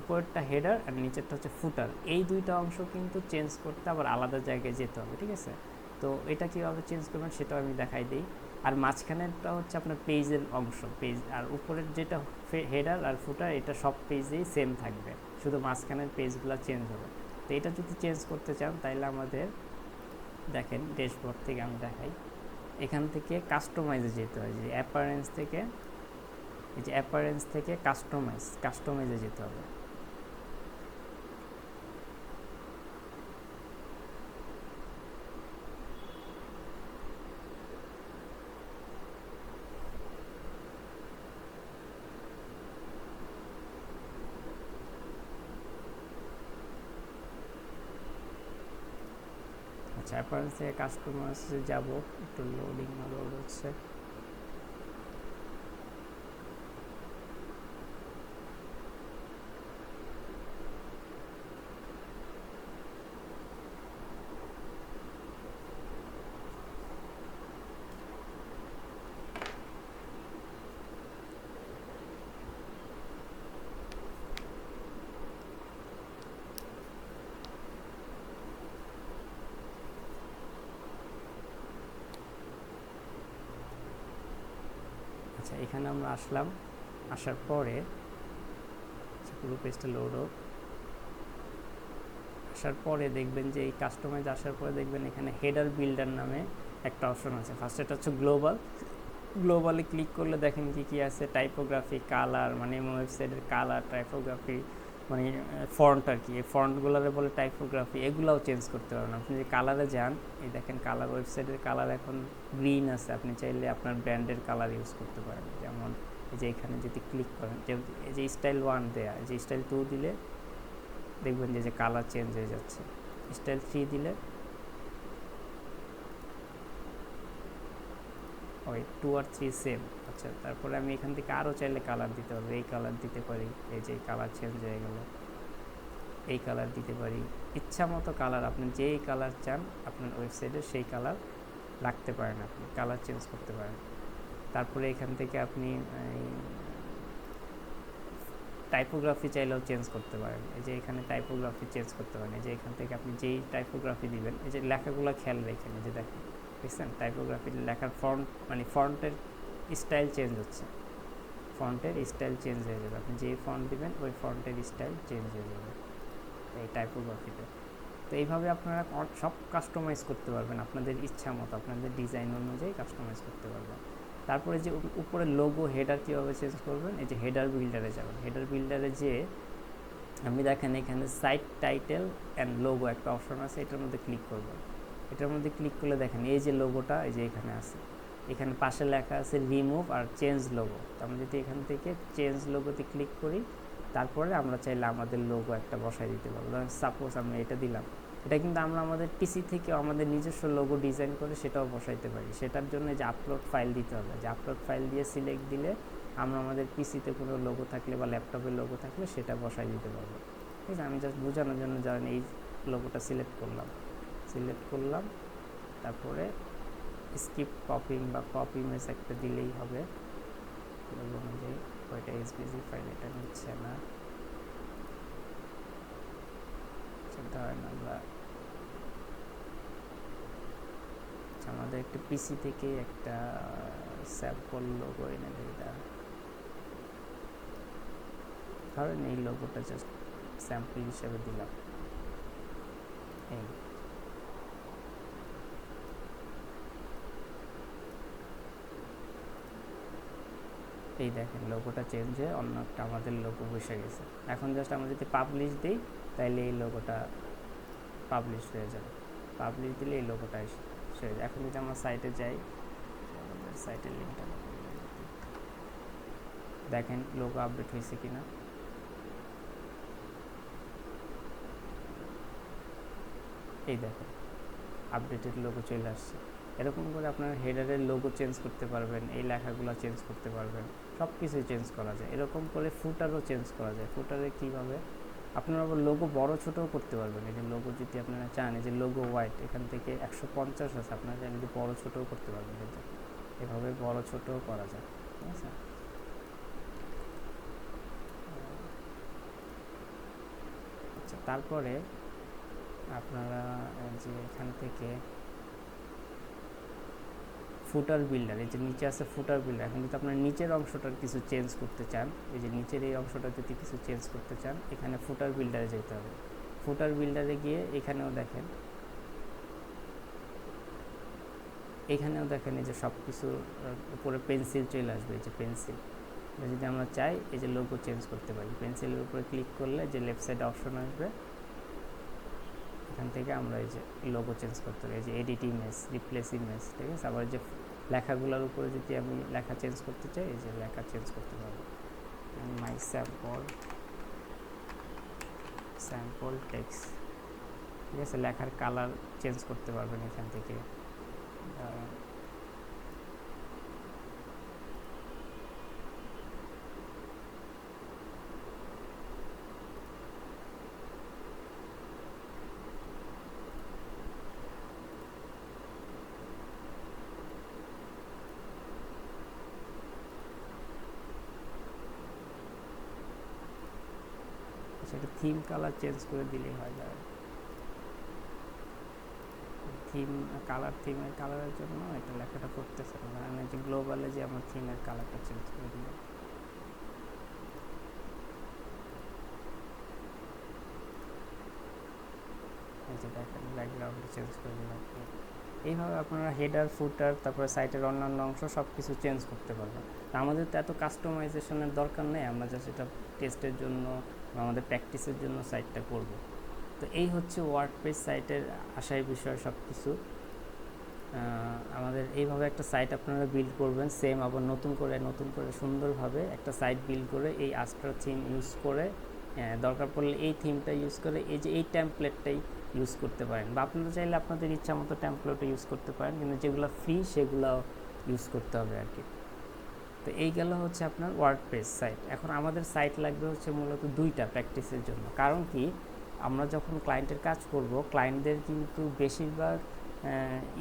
উপরেরটা হেডার আর নিচেরটা হচ্ছে ফুটার। এই দুইটা অংশ কিন্তু চেঞ্জ করতে আবার আলাদা জায়গায় যেতে হবে, ঠিক আছে। তো এটা কীভাবে চেঞ্জ করবেন সেটাও আমি দেখাই দিই। আর মাঝখানেরটা হচ্ছে আপনার পেজের অংশ, পেজ, আর উপরের যেটা হেডার আর ফুটার, এটা সব পেজেই সেম থাকবে, শুধু মাঝখানের পেজগুলো চেঞ্জ হবে। তো এটা যদি চেঞ্জ করতে চান তাহলে আমাদের দেখেন ড্যাশবোর্ড থেকে আমি দেখাই, এখান থেকে কাস্টমাইজে যেতে হয়, যে অ্যাপারেন্স থেকে, এই যে অ্যাপারেন্স থেকে কাস্টমাইজে যেতে হবে। আচ্ছা, অ্যাপারেন্স থেকে কাস্টমাইজে যাব, একটু লোড হচ্ছে। আচ্ছা, এখানে আমরা আসলাম, আসার পরে পুরো পেজটা লোড হোক। আসার পরে দেখবেন যে এই কাস্টমাইজ আসার পরে দেখবেন এখানে হেডার বিল্ডার নামে একটা অপশন আছে। ফার্স্ট এটা হচ্ছে গ্লোবাল, গ্লোবালি ক্লিক করলে দেখেন কি কি আছে, টাইপোগ্রাফি, কালার, মানে ওয়েবসাইটের কালার, টাইপোগ্রাফি, মানে ফন্ট আর কি, এই ফন্টগুলোরে বলে টাইপোগ্রাফি, এগুলাও চেঞ্জ করতে পারবেন। আপনি যদি কালারে যান, এই দেখেন কালার, ওয়েবসাইটের কালার এখন গ্রিন আছে, আপনি চাইলে আপনার ব্র্যান্ডের কালার ইউজ করতে পারেন। যেমন এই যে এখানে যদি ক্লিক করেন, এই যে স্টাইল 1 দেয়া, এই যে স্টাইল 2 দিলে দেখবেন যে কালার চেঞ্জ হয়ে যাচ্ছে। স্টাইল 3 দিলে ওই 2 আর 3 সেম। আচ্ছা, তারপরে আমি এখান থেকে আরও চাইলে কালার দিতে পারবো, এই কালার দিতে পারি, এই যে কালার চেঞ্জ হয়ে গেল, এই কালার দিতে পারি। ইচ্ছা মতো কালার, আপনি যেই কালার চান আপনার ওয়েবসাইটে সেই কালার রাখতে পারেন, আপনি কালার চেঞ্জ করতে পারেন। তারপরে এখান থেকে আপনি টাইপোগ্রাফি চাইলেও চেঞ্জ করতে পারেন, এই যে এখানে টাইপোগ্রাফি চেঞ্জ করতে পারেন। এই যে এখান থেকে আপনি যেই টাইপোগ্রাফি দিবেন, এই যে লেখাগুলো খেয়াল রেখেন, এই যে দেখেন, দেখছেন টাইপোগ্রাফি লেখার ফন্ট, মানে ফন্টের স্টাইল চেঞ্জ হচ্ছে, ফন্টের স্টাইল চেঞ্জ হয়ে যাবে। আপনি যেই ফন্ট দিবেন ওই ফন্টের স্টাইল চেঞ্জ হয়ে যাবে এই টাইপোগ্রাফিতে। তো এইভাবে আপনারা সব কাস্টমাইজ করতে পারবেন আপনাদের ইচ্ছা মতো, আপনাদের ডিজাইন অনুযায়ী কাস্টমাইজ করতে পারবেন। তারপরে যে উপরে লোগো, হেডার কীভাবে চেঞ্জ করবেন, এই যে হেডার বিল্ডারে যাবেন। হেডার বিল্ডারে যে আপনি দেখেন এখানে সাইট টাইটেল অ্যান্ড লোগো একটা অপশন আছে, এটার মধ্যে ক্লিক করবেন। এটার মধ্যে ক্লিক করলে দেখেন এই যে লোগোটা, এই যে এখানে আছে, এখানে পাশে লেখা আছে রিমুভ আর চেঞ্জ লোগো। তো আমরা যদি এখান থেকে চেঞ্জ লোগোতে ক্লিক করি, তারপরে আমরা চাইলে আমাদের লোগো একটা বসাই দিতে পারবো। ধরেন সাপোজ আমরা এটা দিলাম, এটা কিন্তু আমরা আমাদের পিসি থেকে আমাদের নিজস্ব লোগো ডিজাইন করে সেটাও বসাইতে পারি। সেটার জন্য যে আপলোড ফাইল দিতে হবে, যে আপলোড ফাইল দিয়ে সিলেক্ট দিলে আমরা আমাদের পিসিতে কোনো লোগো থাকলে বা ল্যাপটপে লোগো থাকলে সেটা বসাই দিতে পারবো। ঠিক আছে, আমি জাস্ট বোঝানোর জন্য জানেন এই লোগোটা সিলেক্ট করলাম, তারপরে স্কিপ কপিং বা কপি ইমেজ একটা দিলেই হবে। লোগো অনুযায়ী ওইটা এসভিজি ফাইল, এটা নিচ্ছে না। ধরেন আমরা আমাদের একটা পিসি থেকে একটা স্যাম্পল লোগো এনে দিই, ধরেন এই লোগোটা জাস্ট স্যাম্পল হিসেবে দিলাম। এই দেখেন লোগোটা চেঞ্জ হয়ে অন্য একটা আমাদের লোগো বসে গেছে। এখন জাস্ট আমরা যদি পাবলিশ দিই তাহলে এই লোগোটা পাবলিশ হয়ে যাবে, পাবলিশ দিলে এই লোগোটা এসে যায়। এখন যদি আমরা সাইটে যাই, আমাদের সাইটের লিঙ্কটা দেখেন লোগো আপডেট হয়েছে কিনা। এই দেখেন আপডেটেড লোগো চলে আসছে। এরকম করে আপনার হেডারের লোগো চেঞ্জ করতে পারবেন, এই লেখাগুলো চেঞ্জ করতে পারবেন, সব কিছুই চেঞ্জ করা যায়। এরকম করে ফুটারও চেঞ্জ করা যায়। ফুটারে কীভাবে, আপনারা আবার লোগো বড় ছোটও করতে পারবেন। এই যে লোগো যদি আপনারা চান, এই যে লোগো হোয়াইট, এখান থেকে 150 আছে, আপনারা চাইলে যদি বড় ছোটও করতে পারবেন, কিন্তু এভাবে বড় ছোটও করা যায়। ঠিক আছে, আচ্ছা, তারপরে আপনারা যে এখান থেকে ফুটার বিল্ডার, এই যে নিচে আছে ফুটার বিল্ডার। এখন যদি আপনার নিচের অংশটার কিছু চেঞ্জ করতে চান, এই যে নিচের এই অংশটা যদি কিছু চেঞ্জ করতে চান, এখানে ফুটার বিল্ডারে যেতে হবে। ফুটার বিল্ডারে গিয়ে এখানেও দেখেন এই যে সব কিছু উপরে পেন্সিল চলে আসবে, এই যে পেন্সিল। যদি আমরা চাই এই যে লোগো চেঞ্জ করতে পারি, পেন্সিলের উপরে ক্লিক করলে যে লেফট সাইডে অপশন আসবে, এখান থেকে আমরা এই যে লোগো চেঞ্জ করতে পারি, এই যে এডিট ইমেজ, রিপ্লেস ইমেজ। ঠিক আছে, আবার যে লেখাগুলোর উপরে যদি আমি লেখা চেঞ্জ করতে চাই, এই যে লেখা চেঞ্জ করতে পারবো। মাই স্যাম্পল টেক্সট। ঠিক আছে, লেখার কালার চেঞ্জ করতে পারবেন এখান থেকে। সেটা থিম কালার চেঞ্জ করে দিলেই হয় যায়। থিম কালার, থিমের কালারের জন্য এটা লেখাটা করতেছে না, আমি যে গ্লোবালে যে আমার থিমের কালারটা চেঞ্জ করে দিলাম। এই যে দেখেন ব্যাকগ্রাউন্ড চেঞ্জ করে দিলাম। এইভাবে আপনারা হেডার ফুটার তারপরে সাইটের অন্যান্য অংশ সব কিছু চেঞ্জ করতে পারবেন। তো আমাদের তো এত কাস্টমাইজেশনের দরকার নেই, আমরা জাস্ট এটা টেস্টের জন্য বা আমাদের প্র্যাকটিসের জন্য সাইটটা করব। তো এই হচ্ছে ওয়ার্ডপ্রেস সাইটের আশায় বিষয় সব কিছু। আমাদের এইভাবে একটা সাইট আপনারা বিল্ড করবেন, সেম আবার নতুন করে সুন্দরভাবে একটা সাইট বিল্ড করে এই আস্ট্রা থিম ইউজ করে, দরকার পড়লে এই থিমটা ইউজ করে এই টেমপ্লেটটাই ইউজ করতে পারেন, বা আপনারা চাইলে আপনাদের ইচ্ছা মতো টেমপ্লেটও ইউজ করতে পারেন, কিন্তু যেগুলো ফ্রি সেগুলো ইউজ করতে হবে আর কি। তো এই গেল হচ্ছে আপনার ওয়ার্ডপ্রেস সাইট। এখন আমাদের সাইট লাগবে হচ্ছে মূলত দুইটা প্র্যাকটিসের জন্য। কারণ কি, আমরা যখন ক্লায়েন্টের কাজ করব, ক্লায়েন্টদের কিন্তু বেশিরভাগ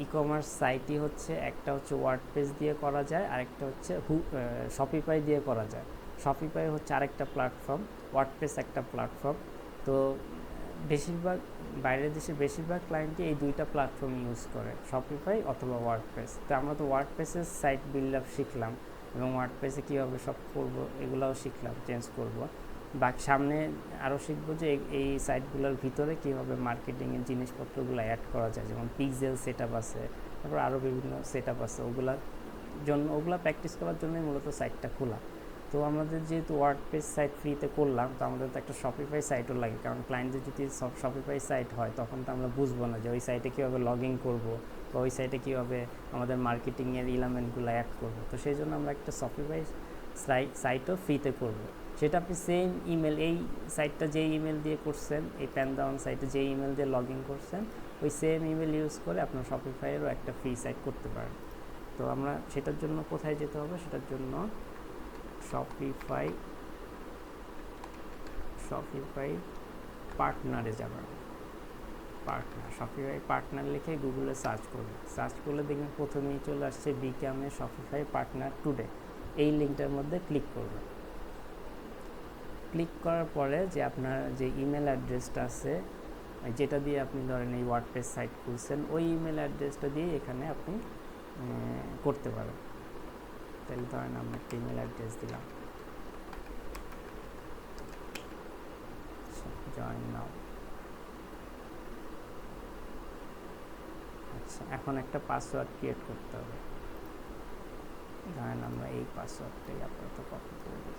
ই কমার্স সাইটই হচ্ছে, একটা হচ্ছে ওয়ার্ডপ্রেস দিয়ে করা যায়, আরেকটা হচ্ছে শপিফাই দিয়ে করা যায়। শপিফাই হচ্ছে আরেকটা প্ল্যাটফর্ম, ওয়ার্ডপ্রেস একটা প্ল্যাটফর্ম। তো বেশিরভাগ বাইরের দেশে বেশিরভাগ ক্লায়েন্টই এই দুইটা প্ল্যাটফর্ম ইউজ করে, শপিফাই অথবা ওয়ার্ডপ্রেস। তো আমরা তো ওয়ার্ডপ্রেসের সাইট বিল্ড আপ শিখলাম এবং ওয়ার্ডপ্রেসে কীভাবে সব করবো এগুলোও শিখলাম, চেঞ্জ করব। বাকি সামনে আরও শিখবো যে এই সাইটগুলোর ভিতরে কীভাবে মার্কেটিংয়ের জিনিসপত্রগুলো অ্যাড করা যায়, যেমন পিক্সেল সেট আপ আছে, তারপর আরও বিভিন্ন সেট আপ আছে, ওগুলা প্র্যাকটিস করার জন্যই মূলত সাইটটা খোলা। তো আমাদের যেহেতু ওয়ার্ডপ্রেস সাইট ফ্রিতে করলাম, তো আমাদের তো একটা শপিফাই সাইটও লাগে, কারণ ক্লায়েন্টদের যদি শপিফাই সাইট হয় তখন তো আমরা বুঝবো না যে ওই সাইটে কীভাবে লগ ইন করবো বা ওই সাইটে কীভাবে আমাদের মার্কেটিংয়ের এলিমেন্টগুলো অ্যাড করবো। তো সেই জন্য আমরা একটা শপিফাই সাইটও ফ্রিতে করবো। সেটা আপনি সেম ইমেল, এই সাইটটা যেই ইমেল দিয়ে করছেন, এই প্যানদাওয়ান সাইটে যেই ইমেল দিয়ে লগ ইন করছেন, ওই সেম ইমেল ইউজ করে আপনার শপিফাইয়েরও একটা ফ্রি সাইট করতে পারেন। তো আমরা সেটার জন্য কোথায় যেতে হবে, সেটার জন্য শপিফাই পার্টনারে যাবেন। শপিফাই পার্টনার লিখে গুগলে সার্চ করবেন। সার্চ করলে দেখবেন প্রথমেই চলে আসছে become a Shopify partner today. এই লিঙ্কটার মধ্যে ক্লিক করবেন। ক্লিক করার পরে যে আপনার যে ইমেল অ্যাড্রেসটা আছে, যেটা দিয়ে আপনি ধরেন এই ওয়ার্ডপ্রেস সাইট খুলছেন, ওই ইমেল অ্যাড্রেসটা দিয়ে এখানে আপনি করতে পারেন। তাহলে ধরেন আমরা একটা ইমেল অ্যাড্রেস দিলাম, জয়েন নাও। আচ্ছা, এখন একটা পাসওয়ার্ড ক্রিয়েট করতে হবে। ধরেন আমরা এই পাসওয়ার্ডটাই আপাতত কপি করে দিই।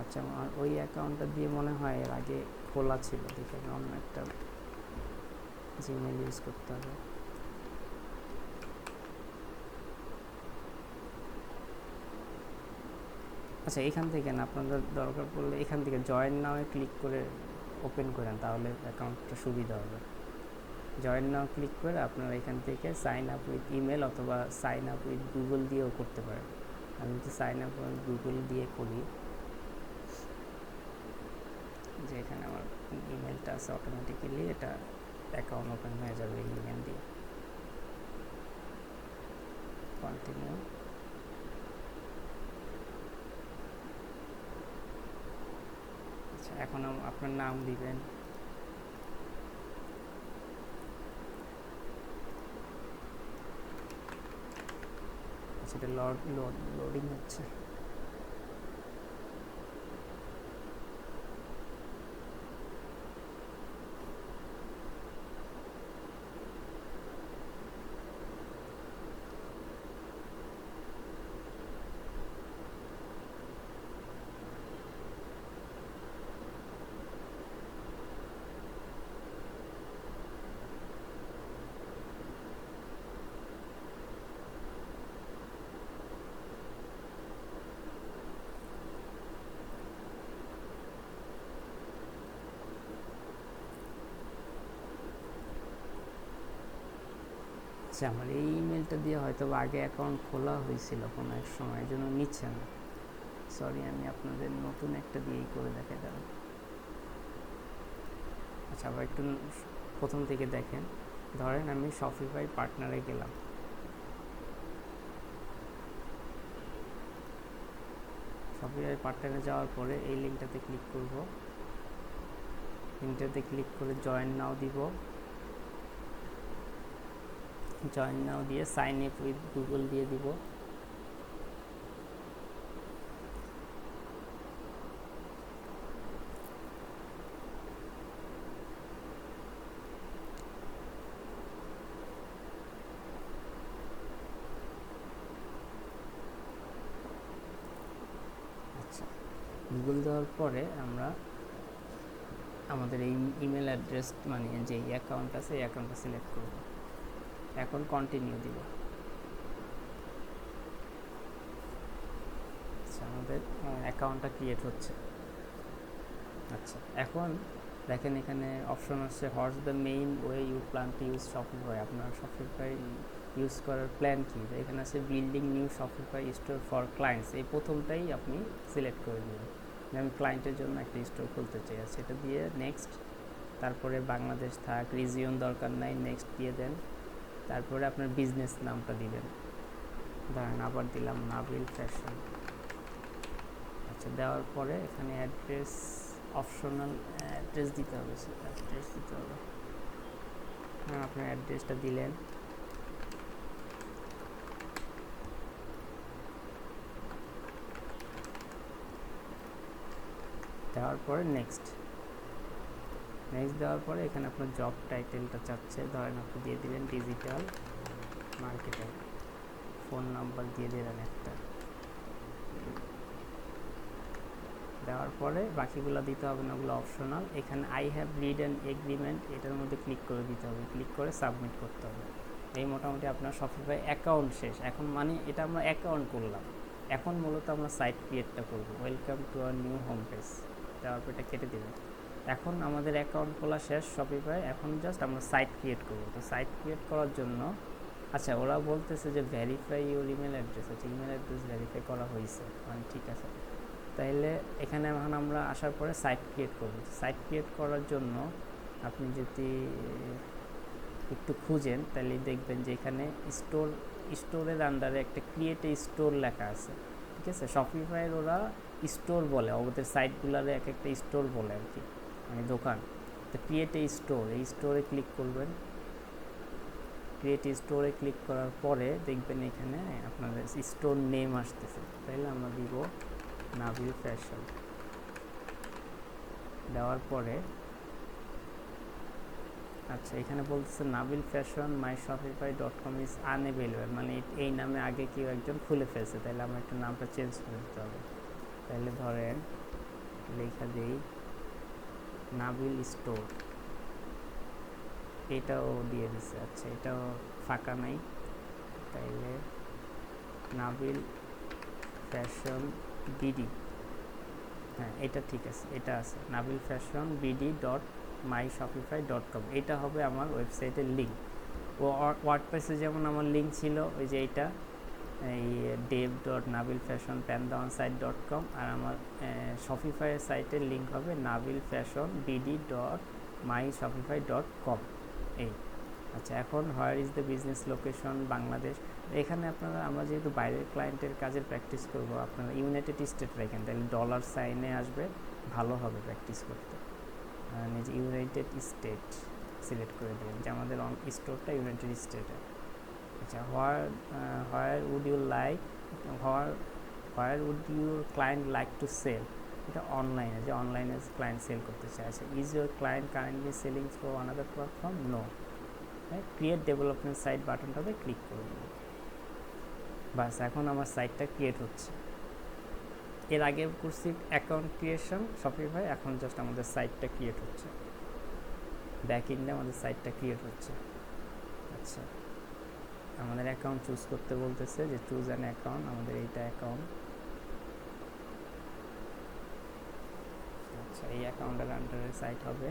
আচ্ছা, আমার ওই অ্যাকাউন্টটা দিয়ে মনে হয় এর আগে খোলা ছিল, দেখে অন্য একটা জিমেল ইউজ করতে হবে। আচ্ছা, এখান থেকে না, আপনাদের দরকার পড়লে এখান থেকে জয়েন নাওয়ে ক্লিক করে ওপেন করেন, তাহলে অ্যাকাউন্টটা সুবিধা হবে। জয়েন নাও ক্লিক করে আপনারা এখান থেকে সাইন আপ উইথ ইমেল অথবা সাইন আপ উইথ গুগল দিয়েও করতে পারেন। আমি যদি সাইন আপ উইথ গুগল দিয়ে করি, যে এখানে আমার ইমেলটা আছে, অটোমেটিক্যালি এটা অ্যাকাউন্ট ওপেন হয়ে যাবে এই ইমেল দিয়ে। কন্টিনিউ। আচ্ছা, এখন আপনার নাম দিবেন, সেটা লোডিং হচ্ছে। আচ্ছা, আমার এই ইমেলটা দিয়ে হয়তো আগে অ্যাকাউন্ট খোলা হয়েছিল কোনো এক সময়, এই জন্য নিচ্ছে না। সরি, আমি আপনাদের নতুন একটা দিয়েই করে দেখে দেবেন। আচ্ছা, আবার একটু প্রথম থেকে দেখেন। ধরেন আমি শপিফাই পার্টনারে গেলাম, শপিফাই পার্টনারে যাওয়ার পরে এই লিঙ্কটাতে ক্লিক করব, লিঙ্কটাতে ক্লিক করে জয়েন নাও দিব, জয়েন নাও দিয়ে সাইন আপ উইথ গুগল দিয়ে দিব। আচ্ছা, গুগল দেওয়ার পরে আমরা আমাদের এই ইমেল অ্যাড্রেস মানে যে অ্যাকাউন্ট আছে এই অ্যাকাউন্টটা সিলেক্ট করব, এখন কন্টিনিউ দিব। আচ্ছা, আমাদের অ্যাকাউন্টটা ক্রিয়েট হচ্ছে। আচ্ছা, এখন দেখেন এখানে অপশন আছে what's the main way you plan to use Shopify, আপনার শপিফাই ইউজ করার প্ল্যান কি। এখানে আছে building new Shopify store for clients, এই প্রথমটাই আপনি সিলেক্ট করে দেবেন। আমি ক্লায়েন্টের জন্য একটা স্টোর খুলতে চাই, সেটা দিয়ে নেক্সট, তারপরে বাংলাদেশ থাক, রিজিয়ন দরকার নাই, নেক্সট দিয়ে দেন। তারপরে আপনার বিজনেস নামটা দিবেন, ধরেন আবার দিলাম নাবিল ফ্যাশন। আচ্ছা, দেওয়ার পরে এখানে অ্যাড্রেস অপশনাল অ্যাড্রেস দিতে হবে, অ্যাড্রেস দিতে হবে, আপনার অ্যাড্রেসটা দিলেন। দেওয়ার পরে নেক্সট দেওয়ার পরে এখানে আপনার জব টাইটেলটা চাচ্ছে, ধরেন আপনি দিয়ে দিলেন ডিজিটাল মার্কেটার, ফোন নাম্বার দিয়ে দিলেন একটা। দেওয়ার পরে বাকিগুলো দিতে হবে না, ওগুলো অপশনাল। এখানে I have read and agreement, এটার মধ্যে ক্লিক করে দিতে হবে, ক্লিক করে সাবমিট করতে হবে। এই মোটামুটি আপনার শপিফাই অ্যাকাউন্ট শেষ। এখন মানে এটা আমরা অ্যাকাউন্ট করলাম, এখন মূলত আমরা সাইট ক্রিয়েটটা করব। Welcome to our new home page, দেওয়ার পর এটা কেটে দেবেন। এখন আমাদের অ্যাকাউন্ট খোলা শেষ শপিফাই, এখন জাস্ট আমরা সাইট ক্রিয়েট করব। তো সাইট ক্রিয়েট করার জন্য আচ্ছা, ওরা বলতেছে যে ভেরিফাই ইউর ইমেল অ্যাড্রেস, আছে ইমেল অ্যাড্রেস ভেরিফাই করা হয়েছে, মানে ঠিক আছে। তাইলে এখানে এখন আমরা আসার পরে সাইট ক্রিয়েট করব। সাইট ক্রিয়েট করার জন্য আপনি যদি একটু খুঁজেন তাহলে দেখবেন যে এখানে স্টোরের আন্ডারে একটা ক্রিয়েট এ স্টোর লেখা আছে, ঠিক আছে। শপিফাইয়ের ওরা স্টোর বলে, ওদের সাইটগুলোর এক একটা স্টোর বলে আর কি, মানে দোকান। তো ক্রিয়েট এ স্টোর, এই স্টোরে ক্লিক করবেন। ক্রিয়েট স্টোরে ক্লিক করার পরে দেখবেন এখানে আপনাদের স্টোর নেম আসতেছে, তাইলে আমরা দিব নাবিল ফ্যাশন। দেওয়ার পরে আচ্ছা, এখানে বলতেছে Nabil fashion my Shopify .com is unavailable, মানে এই নামে আগে কেউ একজন খুলে ফেলছে, তাহলে আমরা একটু নামটা চেঞ্জ করে দিতে হবে। তাহলে ধরেন লেখা দেই নাবিল স্টোর, এটাও দিয়ে দিছে। আচ্ছা, এটাও ফাঁকা নাই, তাইলে নাবিল ফ্যাশন বিডি, হ্যাঁ এটা ঠিক আছে, এটা আছে নাবিল ফ্যাশন বিডি .myshopify.com, এটা হবে আমার ওয়েবসাইটের লিঙ্ক। ও ওয়ার্ডপ্রেসে যেমন আমার লিঙ্ক ছিল ওই যে এইটা, এই dev.nabilfashionpandaonsite.com, আর আমার শপিফাইয়ের সাইটের লিঙ্ক হবে nabilfashionbd.myshopify.com এই। আচ্ছা, এখন where is the business location Bangladesh, এখানে আপনারা আমরা যেহেতু বাইরের ক্লায়েন্টের কাজের প্র্যাকটিস করব, আপনারা ইউনাইটেড স্টেট রাখেন, তাহলে ডলার সাইনে আসবে, ভালো হবে প্র্যাকটিস করতে। নিজে ইউনাইটেড স্টেট সিলেক্ট করে দিন, যে আমাদের স্টোরটা ইউনাইটেড স্টেটে। আচ্ছা, where would you like, where would your client like to sell, এটা অনলাইনে, যে অনলাইনে ক্লায়েন্ট সেল করতে চায়। আচ্ছা, is your client currently selling through another platform, no. Create development site বাটনটাতে ক্লিক করে দেবো, বাস এখন আমার সাইটটা ক্রিয়েট হচ্ছে। এর আগে করছি অ্যাকাউন্ট ক্রিয়েশন শপিফাই, এখন জাস্ট আমাদের সাইটটা ক্রিয়েট হচ্ছে, ব্যাক এন্ডে আমাদের সাইটটা ক্রিয়েট হচ্ছে। আচ্ছা, আমাদের অ্যাকাউন্ট চুজ করতে বলতেছে যে চুজ অ্যান অ্যাকাউন্ট, আমাদের এইটা অ্যাকাউন্ট। আচ্ছা, এই অ্যাকাউন্টের আন্ডারে সাইট হবে।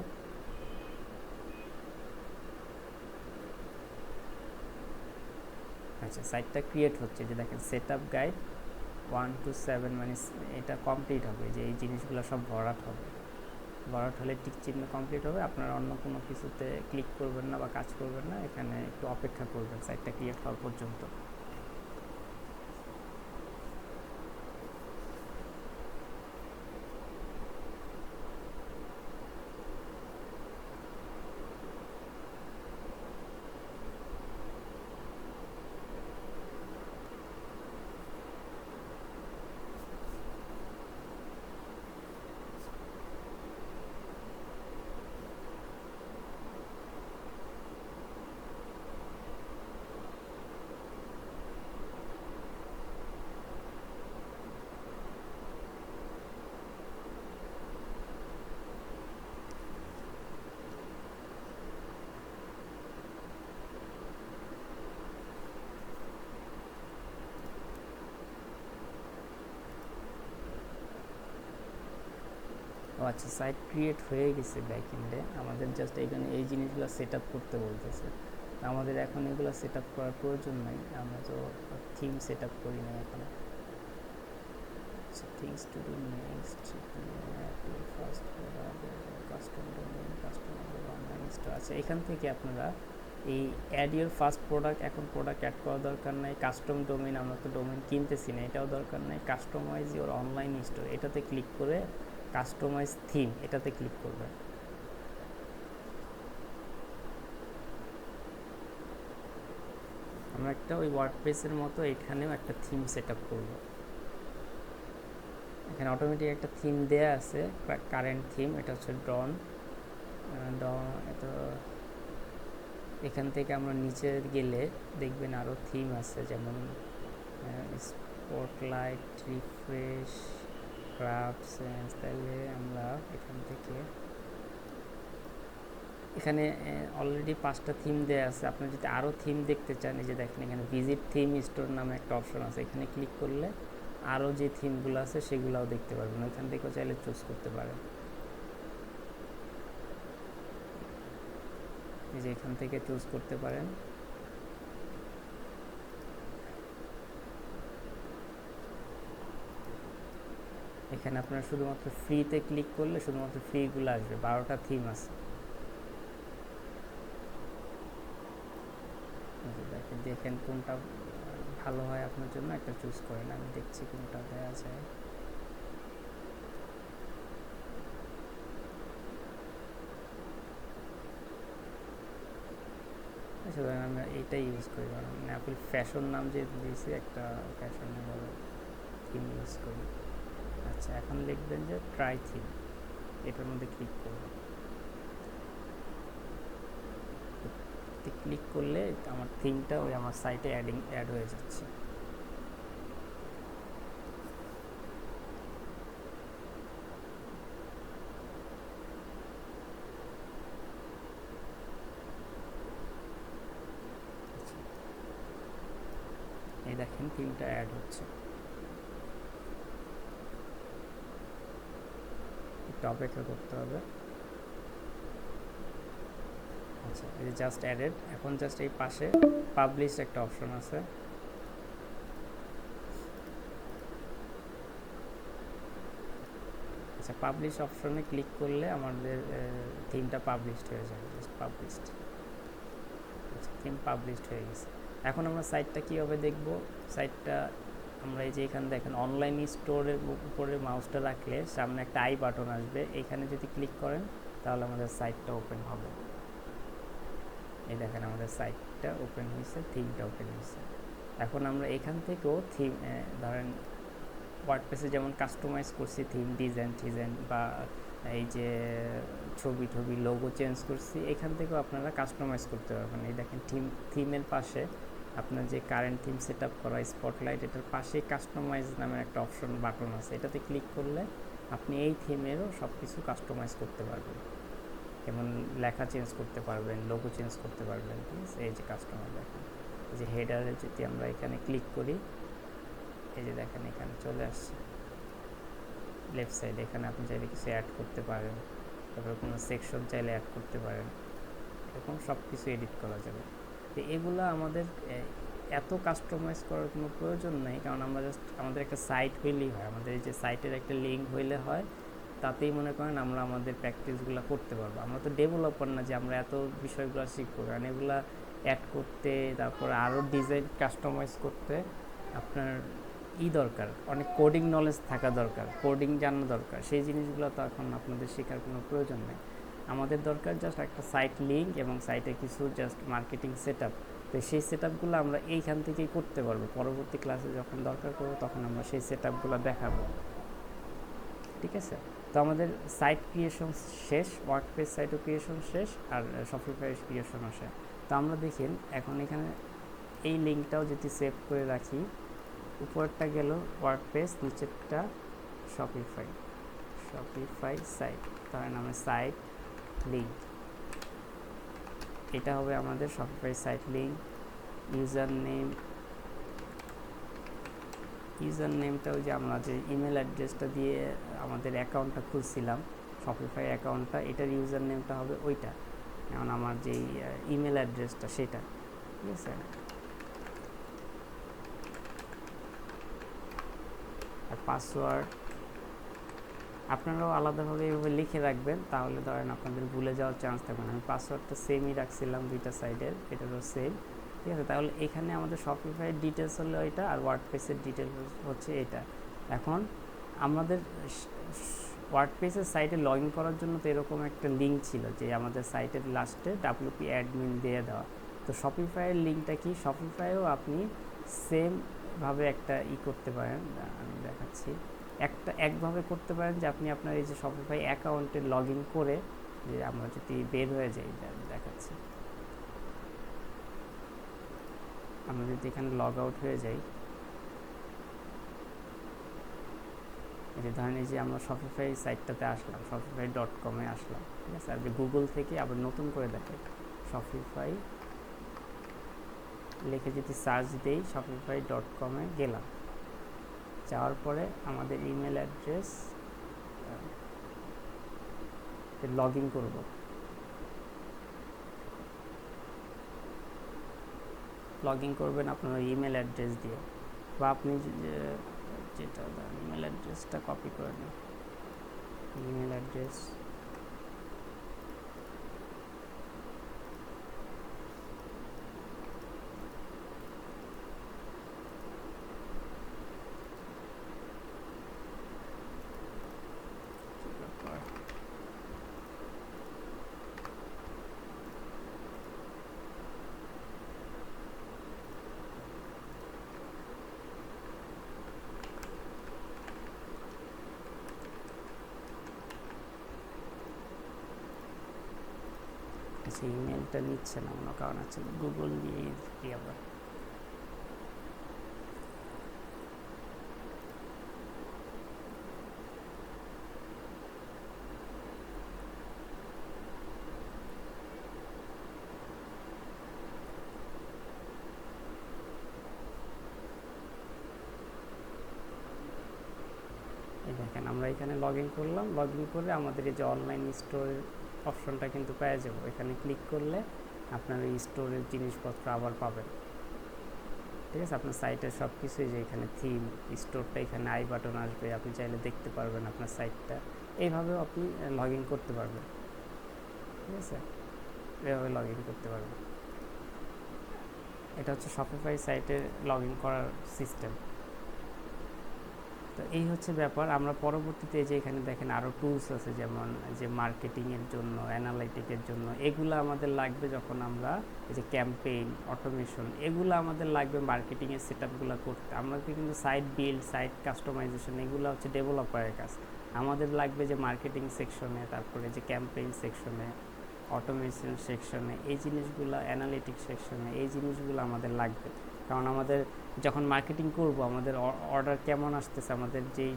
আচ্ছা, সাইটটা ক্রিয়েট হচ্ছে, যে দেখেন সেট আপ গাইড 1 to 7, মানে এটা কমপ্লিট হবে, যে এই জিনিসগুলো সব ভরাট হবে। ভরাট হলে টিক চিহ্ন কমপ্লিট হবে, আপনারা অন্য কোনো কিছুতে ক্লিক করবেন না বা কাজ করবেন না, এখানে একটু অপেক্ষা করবেন সাইটটা ক্রিয়েট হওয়ার পর্যন্ত। ও আচ্ছা, সাইট ক্রিয়েট হয়ে গেছে ব্যাকএন্ডে, আমাদের জাস্ট এখানে এই জিনিসগুলো সেট আপ করতে বলতেছে। আমাদের এখন এগুলো সেট আপ করার প্রয়োজন নাই, আমরা তো থিম সেট আপ করি না এখন। Things to do next, first custom domain, customer online store. আচ্ছা, এখান থেকে আপনারা এই অ্যাড ইউর ফার্স্ট প্রোডাক্ট, এখন প্রোডাক্ট অ্যাড করার দরকার নাই। কাস্টম ডোমেইন, আমরা তো ডোমেইন কিনতেছি না, এটাও দরকার নাই। কাস্টমাইজ ইউর অনলাইন স্টোর, এটাতে ক্লিক করে কাস্টমাইজ থিম এটাতে ক্লিক করবেন। আমরা একটা ওই ওয়ার্ডপ্রেসের মতো এখানেও একটা থিম সেট আপ করবো। এখানে অটোমেটিক একটা থিম দেয়া আছে, কারেন্ট থিম, এটা হচ্ছে ডন। এটা এখান থেকে আমরা নিচে গেলে দেখবেন আরও থিম আছে, যেমন স্পটলাইট, রিফ্রেশ, ক্রাফটস। তাহলে আমরা এখান থেকে এখানে অলরেডি 5টা থিম দেওয়া আছে। আপনি যদি আরও থিম দেখতে চান, এই যে দেখেন এখানে ভিজিট থিম স্টোর নামে একটা অপশন আছে, এখানে ক্লিক করলে আরও যে থিমগুলো আছে সেগুলোও দেখতে পারবেন, ওইখান থেকেও চাইলে চুজ করতে পারেন। এই যে এখান থেকে চুজ করতে পারেন। এখানে আপনারা শুধুমাত্র ফ্রিতে ক্লিক করলে শুধুমাত্র ফ্রিগুলো আসবে, 12টা থিম আছে। দেখেন কোনটা ভালো হয় আপনার জন্য, একটা চুজ করেন। আমি দেখছি কোনটা দেওয়া যায়। আচ্ছা, আমরা এইটাই ইউজ করি, কারণ অ্যাপল ফ্যাশন নাম যে দিয়েছি, একটা ফ্যাশনের থিম ইউজ করি। আচ্ছা, এখন লিখবেন যে ট্রাই থিম, এটার মধ্যে ক্লিক করবেন। ক্লিক করলে আমার থিমটা ওই আমার সাইটে অ্যাড হয়ে যাচ্ছে। এই দেখেন থিমটা অ্যাড হচ্ছে, একটু অপেক্ষা করতে হবে। আচ্ছা, এই যে জাস্ট অ্যাডেড। এখন জাস্ট এই পাশে পাবলিশ একটা অপশন আছে, আচ্ছা পাবলিশ অপশনে ক্লিক করলে আমাদের থিমটা পাবলিশড হয়ে যাবে, জাস্ট পাবলিশড। আচ্ছা, থিম পাবলিশড হয়ে গেছে। এখন আমরা সাইটটা কীভাবে দেখব? সাইটটা আমরা এই যে এখানে দেখেন অনলাইন স্টোরের উপরে মাউসটা রাখলে সামনে একটা আই বাটন আসবে, এখানে যদি ক্লিক করেন তাহলে আমাদের সাইটটা ওপেন হবে। এই দেখেন আমাদের সাইটটা ওপেন হয়েছে, থিমটা ওপেন হয়েছে। এখন আমরা এখান থেকেও থিম, ধরেন ওয়ার্ডপ্রেসে যেমন কাস্টমাইজ করছি থিম, ডিজাইন বা এই যে ছবি লোগো চেঞ্জ করছি, এখান থেকেও আপনারা কাস্টমাইজ করতে পারবেন। এই দেখেন থিমের পাশে আপনার যে কারেন্ট থিম সেট আপ করা স্পটলাইট, এটার পাশে কাস্টমাইজ নামের একটা অপশন বাটন আছে, এটাতে ক্লিক করলে আপনি এই থিমেরও সব কিছু কাস্টমাইজ করতে পারবেন। যেমন লেখা চেঞ্জ করতে পারবেন, লোগো চেঞ্জ করতে পারবেন, ঠিক আছে? এই যে কাস্টমার দেখেন, এই যে হেডারে যদি আমরা এখানে ক্লিক করি, এই যে দেখেন এখানে চলে আসছে লেফট সাইড, এখানে আপনি চাইলে কিছু অ্যাড করতে পারেন, তারপরে কোনো সেকশন চাইলে অ্যাড করতে পারেন, এরকম সব কিছু এডিট করা যাবে। তো এগুলো আমাদের এত কাস্টমাইজ করার কোনো প্রয়োজন নেই, কারণ আমরা জাস্ট আমাদের একটা সাইট হইলেই হয়, আমাদের এই যে সাইটের একটা লিঙ্ক হইলে হয়, তাতেই মনে করেন আমরা আমাদের প্র্যাকটিসগুলো করতে পারবো। আমরা তো ডেভেলপার না যে আমরা এত বিষয়গুলো শিখবো, কারণ এগুলো অ্যাড করতে, তারপরে আরও ডিজাইন কাস্টমাইজ করতে আপনার দরকার, অনেক কোডিং নলেজ থাকা দরকার, কোডিং জানা দরকার। সেই জিনিসগুলো তো এখন আপনাদের শেখার কোনো প্রয়োজন নেই। আমাদের দরকার জাস্ট একটা সাইট লিঙ্ক এবং সাইটে কিছু জাস্ট মার্কেটিং সেট আপ। তো সেই সেট আপগুলো আমরা এইখান থেকেই করতে পারবো, পরবর্তী ক্লাসে যখন দরকার পড়বে তখন আমরা সেই সেট আপগুলো দেখাবো, ঠিক আছে? তো আমাদের সাইট ক্রিয়েশন শেষ, ওয়ার্ডপ্রেস সাইটও ক্রিয়েশন শেষ, আর শপিফাই ক্রিয়েশনও শেষ। তো আমরা দেখেন এখন এখানে এই লিঙ্কটাও যদি সেভ করে রাখি, উপরটা গেল ওয়ার্ডপ্রেস, নিচেরটা শপিফাই সাইট, তার নামে সাইট লিঙ্ক, এটা হবে আমাদের শপিফাই সাইট লিঙ্ক। ইউজার নেমটা ওই যে আমরা যে ইমেল অ্যাড্রেসটা দিয়ে আমাদের অ্যাকাউন্টটা খুলছিলাম শপিফাই অ্যাকাউন্টটা, এটার ইউজার নেমটা হবে ওইটা, যেমন আমার যেই ইমেল অ্যাড্রেসটা সেটা, ঠিক আছে। আর পাসওয়ার্ড আপনারাও আলাদাভাবে এভাবে লিখে রাখবেন, তাহলে ধরেন আপনাদের ভুলে যাওয়ার চান্স থাকবে না। আমি পাসওয়ার্ডটা সেমই রাখছিলাম দুইটা সাইডের, এটারও সেম, ঠিক আছে। তাহলে এখানে আমাদের শপিফাইয়ের ডিটেলস হলো এটা, আর ওয়ার্ডপ্রেসের ডিটেলস হচ্ছে এটা। এখন আমাদের ওয়ার্ডপ্রেসের সাইটে লগ ইন করার জন্য তো এরকম একটা লিঙ্ক ছিল যে আমাদের সাইটের লাস্টে WP অ্যাডমিন দিয়ে দেওয়া। তো শপিফাইয়ের লিঙ্কটা কি, শপিফাইও আপনি সেমভাবে একটা করতে পারেন, আমি দেখাচ্ছি। একভাবে করতে পারেন যে আপনি আপনার এই যে শপিফাই অ্যাকাউন্টে লগ ইন করে, যে আমরা যদি বের হয়ে যাই, দেখাচ্ছি, আমরা যদি এখানে লগ আউট হয়ে যাই, এই যে ধরেন এই যে আমরা শপিফাই সাইটটাতে আসলাম, shopify.com-এ আসলাম, ঠিক আছে। আর গুগল থেকে আবার নতুন করে দেখে শপিফাই লিখে যদি সার্চ দেই, shopify.com-এ গেলাম, যাওয়ার পরে আমাদের ইমেল অ্যাড্রেস লগ ইন করব। লগ ইন করবেন আপনার ইমেল অ্যাড্রেস দিয়ে, বা আপনি যেটা ইমেল অ্যাড্রেসটা কপি করে নিন, ইমেল অ্যাড্রেস আচ্ছা, ইমেলটা নিচ্ছে না কোনো কারণ আছে, গুগল দিয়ে দিই আবার। এই দেখেন আমরা এখানে লগ ইন করলাম, লগ ইন করে আমাদের এই যে অনলাইন স্টোরের অপশনটা কিন্তু পেয়ে যাবো। এখানে ক্লিক করলে আপনার এই স্টোরের জিনিসপত্র আবার পাবেন, ঠিক আছে। আপনার সাইটের সব কিছুই, যে এখানে থিম, স্টোরটা, এখানে আই বাটন আসবে, আপনি চাইলে দেখতে পারবেন আপনার সাইটটা। এইভাবেও আপনি লগ ইন করতে পারবেন, ঠিক আছে, এভাবে লগ ইন করতে পারবেন। এটা হচ্ছে শপিফাই সাইটের লগ ইন করার সিস্টেম। তো এই হচ্ছে ব্যাপার। আমরা পরবর্তীতে যে এখানে দেখেন আরও টুলস আছে, যেমন যে মার্কেটিংয়ের জন্য, অ্যানালাইটিকের জন্য, এগুলো আমাদের লাগবে যখন আমরা এই যে ক্যাম্পেইন, অটোমেশন, এগুলো আমাদের লাগবে মার্কেটিংয়ের সেট আপগুলো করতে। আমাদের কিন্তু সাইট বিল্ড, সাইট কাস্টমাইজেশন, এগুলো হচ্ছে ডেভেলপারের কাজ। আমাদের লাগবে যে মার্কেটিং সেকশনে, তারপরে যে ক্যাম্পেইন সেকশনে, অটোমেশন সেকশনে, এই জিনিসগুলো, অ্যানালিটিক্স সেকশনে, এই জিনিসগুলো আমাদের লাগবে। কারণ আমাদের যখন মার্কেটিং করব, আমাদের অর্ডার কেমন আসতেছে, আমাদের যেই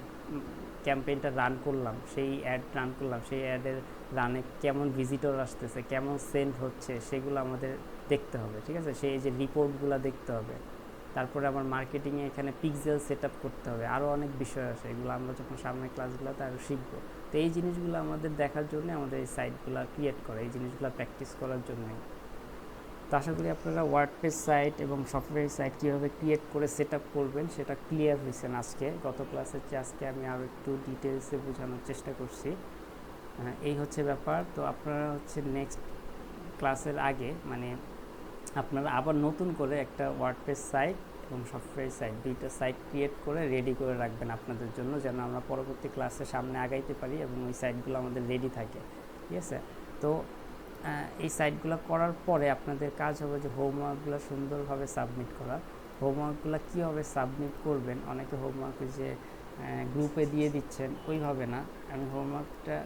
ক্যাম্পেইনটা রান করলাম, সেই অ্যাড রান করলাম, সেই অ্যাডের রানে কেমন ভিজিটর আসতেছে, কেমন সেন্ড হচ্ছে, সেগুলো আমাদের দেখতে হবে, ঠিক আছে। সেই যে রিপোর্টগুলো দেখতে হবে। তারপরে আমার মার্কেটিংয়ে এখানে পিক্সেল সেট আপ করতে হবে, আরও অনেক বিষয় আছে, এগুলো আমরা যখন সামনের ক্লাসগুলোতে আরও শিখবো। তো এই জিনিসগুলো আমাদের দেখার জন্য আমাদের এই সাইটগুলো ক্রিয়েট করে, এই জিনিসগুলো প্র্যাকটিস করার জন্যই। তো আশা করি আপনারা ওয়ার্ডপ্রেস সাইট এবং সফটওয়্যার সাইট কীভাবে ক্রিয়েট করে সেট আপ করবেন সেটা ক্লিয়ার হয়েছেন আজকে। গত ক্লাসের চেয়ে আজকে আমি আরও একটু ডিটেলসে বোঝানোর চেষ্টা করছি। এই হচ্ছে ব্যাপার। তো আপনারা হচ্ছে নেক্সট ক্লাসের আগে, মানে আপনারা আবার নতুন করে একটা ওয়ার্ডপ্রেস সাইট এবং সফটওয়্যার সাইট, দুইটা সাইট ক্রিয়েট করে রেডি করে রাখবেন আপনাদের জন্য, যেন আমরা পরবর্তী ক্লাসে সামনে আগাইতে পারি এবং ওই সাইটগুলো আমাদের রেডি থাকে, ঠিক আছে। তো এই সাইটগুলো করার পরে আপনাদের কাজ হবে যে হোমওয়ার্কগুলো সুন্দরভাবে সাবমিট করা। হোমওয়ার্কগুলো কীভাবে সাবমিট করবেন, অনেকে হোমওয়ার্কে যে গ্রুপে দিয়ে দিচ্ছেন ওইভাবে না। আমি হোমওয়ার্কটা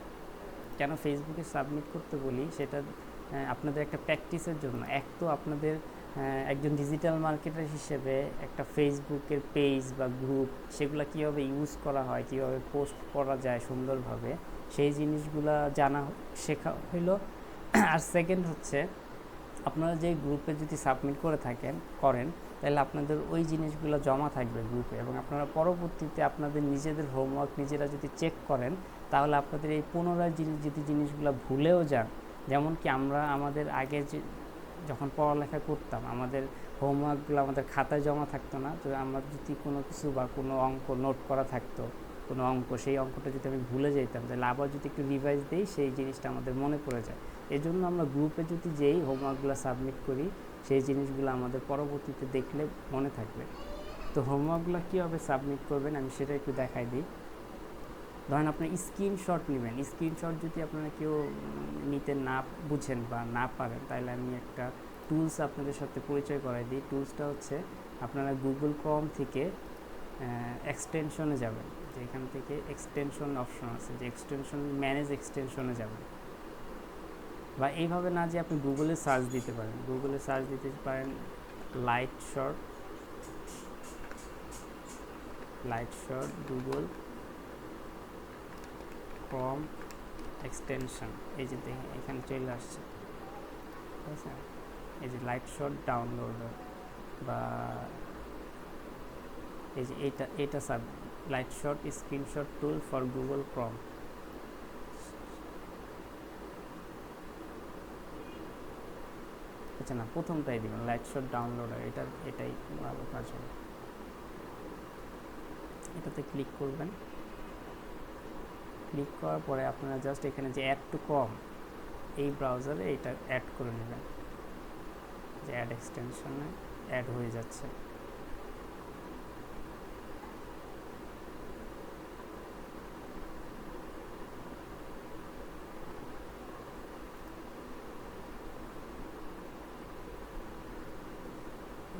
কেন ফেসবুকে সাবমিট করতে বলি, সেটা আপনাদের একটা প্র্যাকটিসের জন্য। এক তো আপনাদের একজন ডিজিটাল মার্কেটার হিসেবে একটা ফেসবুকের পেজ বা গ্রুপ, সেগুলো কীভাবে ইউজ করা হয়, কীভাবে পোস্ট করা যায় সুন্দরভাবে, সেই জিনিসগুলো জানা শেখা হইল। আর সেকেন্ড হচ্ছে, আপনারা যে গ্রুপে যদি সাবমিট করেন তাহলে আপনাদের ওই জিনিসগুলো জমা থাকবে গ্রুপে, এবং আপনারা পরবর্তীতে আপনাদের নিজেদের হোমওয়ার্ক নিজেরা যদি চেক করেন, তাহলে আপনাদের এই পুনরায় যদি জিনিসগুলো ভুলেও যান, যেমন কি আমরা আমাদের আগে যে যখন পড়ালেখা করতাম আমাদের হোমওয়ার্কগুলো আমাদের খাতায় জমা থাকতো না, তো আমরা যদি কোনো কিছু বা কোনো অঙ্ক নোট করা থাকতো, কোনো অঙ্ক, সেই অঙ্কটা যদি আমি ভুলে যেতাম, তাহলে আবার যদি একটু রিভাইজ দিই সেই জিনিসটা আমাদের মনে পড়ে যায়। এই জন্য আমরা গ্রুপে যদি যেই হোমওয়ার্কগুলো সাবমিট করি সেই জিনিসগুলো আমাদের পরবর্তীতে দেখলে মনে থাকবে। তো হোমওয়ার্কগুলো কীভাবে সাবমিট করবেন আমি সেটা একটু দেখাই দিই। ধরেন আপনি স্ক্রিনশট নেবেন, স্ক্রিনশট যদি আপনারা কেউ নিতে না বুঝেন বা না পারেন, তাহলে আমি একটা টুলস আপনাদের সাথে পরিচয় করাই দিই। টুলসটা হচ্ছে আপনারা গুগল ক্রোম থেকে এক্সটেনশনে যাবেন, যে এখান থেকে এক্সটেনশন অপশন আছে, যে এক্সটেনশন ম্যানেজ এক্সটেনশনে যাবেন, বা এইভাবে না যে আপনি গুগলে সার্চ দিতে পারেন, গুগলে সার্চ দিতে পারেন light short Google Chrome extension, এই যে দেখেন এখানে চলে আসছে, ঠিক আছে। এই যে লাইট শর্ট ডাউনলোডার, বা এই যে এটা sub light short screenshot tool for Google Chrome. আচ্ছা না, প্রথমটাই দিবেন লাইট শর্ট ডাউনলোডার, এটাই ভালো কাজ হবে। এটাতে ক্লিক করবেন, ক্লিক করার পরে আপনারা জাস্ট এখানে যে অ্যাড টু ক্রোম, এই ব্রাউজারে এটা অ্যাড করে নেবেন, যে অ্যাড এক্সটেনশনে অ্যাড হয়ে যাচ্ছে।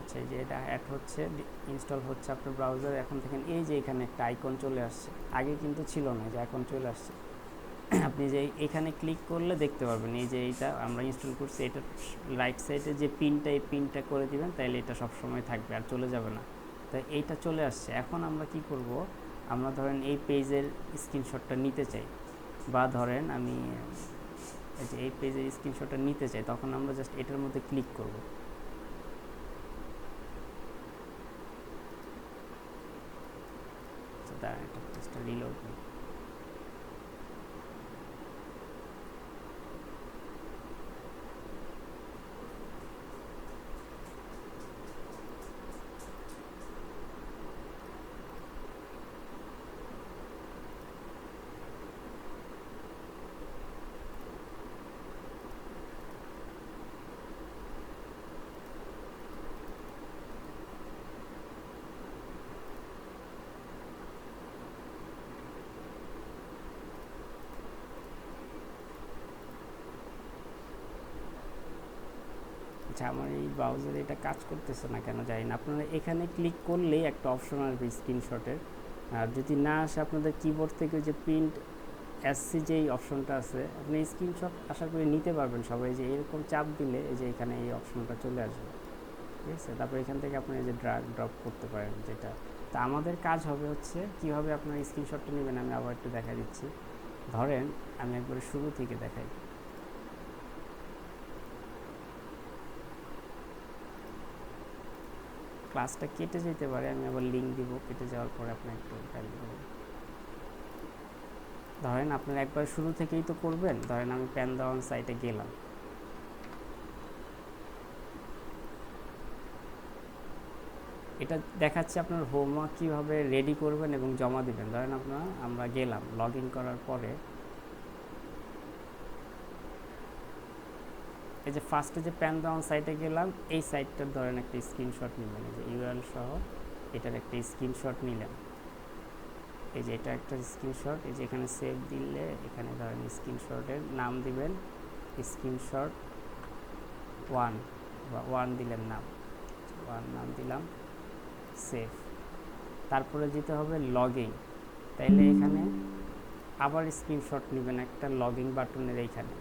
আচ্ছা, এই যে এটা অ্যাড হচ্ছে, ইনস্টল হচ্ছে আপনার ব্রাউজারে। এখন দেখেন এই যে এখানে একটা আইকন চলে আসছে, আগে কিন্তু ছিল না, যে এখন চলে আসছে। আপনি যে এখানে ক্লিক করলে দেখতে পারবেন এই যে এইটা আমরা ইনস্টল করছি, এটা রাইট সাইডে যে পিনটা, এই পিনটা করে দিবেন, তাইলে এটা সবসময় থাকবে আর চলে যাবে না। তো এইটা চলে আসছে। এখন আমরা কি করব, আমরা ধরেন এই পেজের স্ক্রিনশটটা নিতে চাই, বা ধরেন আমি এই যে এই পেজের স্ক্রিনশটটা নিতে চাই, তখন আমরা জাস্ট এটার মধ্যে ক্লিক করব। দাঁড়ান, এটা পেজটা রিলোড নিই। আচ্ছা, আমার এই ব্রাউজারে এটা কাজ করতেছে না কেন জানি না। আপনারা এখানে ক্লিক করলেই একটা অপশন আসবে স্ক্রিনশটের, আর যদি না আসে আপনাদের কিবোর্ড থেকে যে প্রিন্ট এসসি যেই অপশনটা আছে, আপনি স্ক্রিনশট আশা করি নিতে পারবেন সবাই, যে এরকম চাপ দিলে এই যে এখানে এই অপশনটা চলে আসবে, ঠিক আছে। তারপর এখান থেকে আপনি এই যে ড্রাগ ড্রপ করতে পারেন যেটা। তা আমাদের কাজ হবে হচ্ছে কীভাবে আপনার স্ক্রিনশটটা নেবেন, আমি আবার একটু দেখা দিচ্ছি। ধরেন আমি একবারে শুরু থেকে দেখাই। ক্লাসটা কেটে যেতে পারে, আমি আবার লিঙ্ক দিব, কেটে যাওয়ার পরে আপনি একটু গাইড করবেন। ধরেন আপনারা একবার শুরু থেকেই তো করবেন। ধরেন আমি প্যান্দাওয়ান সাইটে গেলাম, এটা দেখাচ্ছে আপনার হোমওয়ার্ক কীভাবে রেডি করবেন এবং জমা দিবেন। ধরেন আমরা গেলাম, লগ ইন করার পরে এই যে ফার্স্টে যে প্যান্দাওয়ান সাইটে গেলাম, এই সাইটটার ধরেন একটা স্ক্রিনশট নেবেন, এই যে ইউআরএল সহ এটার একটা স্ক্রিনশট নিলাম। এই যে এটা একটা স্ক্রিনশট, এই যে এখানে সেভ দিলে এখানে ধরেন স্ক্রিনশটের নাম দিবেন স্ক্রিনশট 1, বা 1 দিলেন নাম, 1 নাম দিলাম, সেভ। তারপরে যেতে হবে লগইন, তাইলে এখানে আবার স্ক্রিনশট নেবেন একটা লগইন বাটনের এইখানে,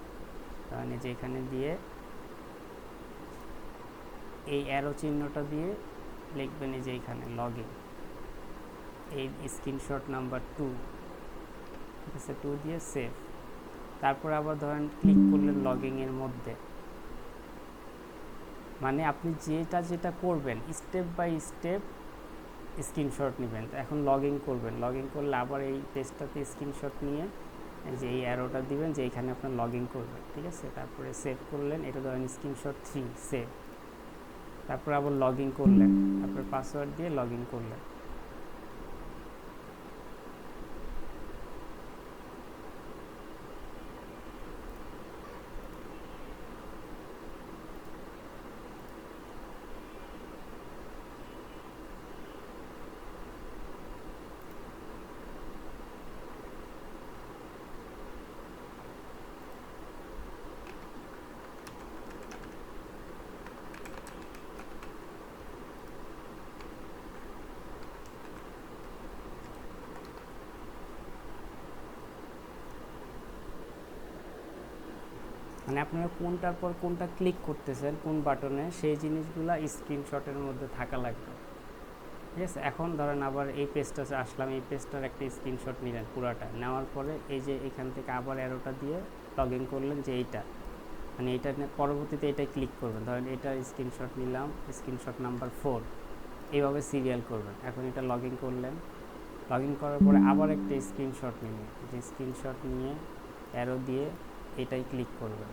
তাহলে যে এখানে দিয়ে এই অ্যারো চিহ্নটা দিয়ে লিখবেন এই যে এখানে লগইন, এই স্ক্রিনশট নাম্বার 2, ঠিক আছে, 2 দিয়ে সেভ। তারপরে আবার ধরেন ক্লিক করলেন লগইনের মধ্যে, মানে আপনি যেটা করবেন স্টেপ বাই স্টেপ স্ক্রিনশট নেবেন। এখন লগ ইন করবেন, লগ ইন করলে আবার এই পেজটাতে স্ক্রিনশট নিয়ে এই যে এই অ্যারোটা দিবেন যে এখানে আপনার লগ ইন করবেন, ঠিক আছে। তারপরে সেভ করলেন, এটা ধরেন স্ক্রিনশট 3 সেভ। তারপরে আবার লগ ইন করলেন, তারপরে পাসওয়ার্ড দিয়ে লগ ইন করলেন। মানে আপনারা কোনটার পর কোনটা ক্লিক করতেছেন কোন বাটনে, সেই জিনিসগুলো স্ক্রিনশটের মধ্যে থাকা লাগবে, ঠিক আছে। এখন ধরেন আবার এই পেজটাতে আসলাম, এই পেজটার একটা স্ক্রিনশট নিলেন পুরাটা, নেওয়ার পরে এই যে এখান থেকে আবার অ্যারোটা দিয়ে লগ ইন করলেন যে এইটা, মানে এইটা পরবর্তীতে এটাই ক্লিক করবেন। ধরেন এটা স্ক্রিনশট নিলাম, স্ক্রিনশট নাম্বার 4, এইভাবে সিরিয়াল করবেন। এখন এটা লগ ইন করলেন, লগ ইন করার পরে আবার একটা স্ক্রিনশট নিয়ে, যে স্ক্রিনশট নিয়ে অ্যারো দিয়ে এটাই ক্লিক করবেন,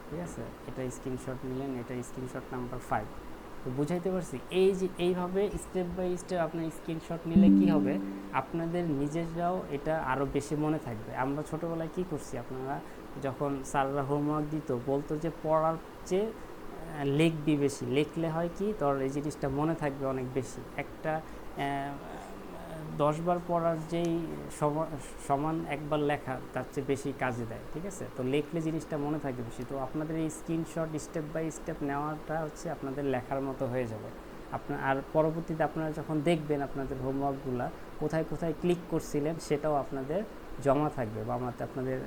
ঠিক আছে। এটা স্ক্রিনশট নিলেন, এটা স্ক্রিনশট নাম্বার 5। তো বুঝাইতে পারছি, এই যে এইভাবে স্টেপ বাই স্টেপ আপনার স্ক্রিনশট নিলে কি হবে, আপনাদের নিজেরাও এটা আরও বেশি মনে থাকবে। আমরা ছোটোবেলায় কি করছি, আপনারা যখন স্যাররা হোমওয়ার্ক দিত বলতো যে পড়ার চেয়ে লিখবি বেশি, লিখলে হয় কি তোর এই জিনিসটা মনে থাকবে অনেক বেশি। একটা 10 বার পড়ার যেই সমান একবার লেখা তার চেয়ে বেশি কাজে দেয়, ঠিক আছে। তো লিখলে জিনিসটা মনে থাকবে বেশি। তো আপনাদের এই স্ক্রিনশট স্টেপ বাই স্টেপ নেওয়াটা হচ্ছে আপনাদের লেখার মতো হয়ে যাবে আপনার। আর পরবর্তীতে আপনারা যখন দেখবেন আপনাদের হোমওয়ার্কগুলো কোথায় কোথায় ক্লিক করছিলেন সেটাও আপনাদের জমা থাকবে, বা আপনাদের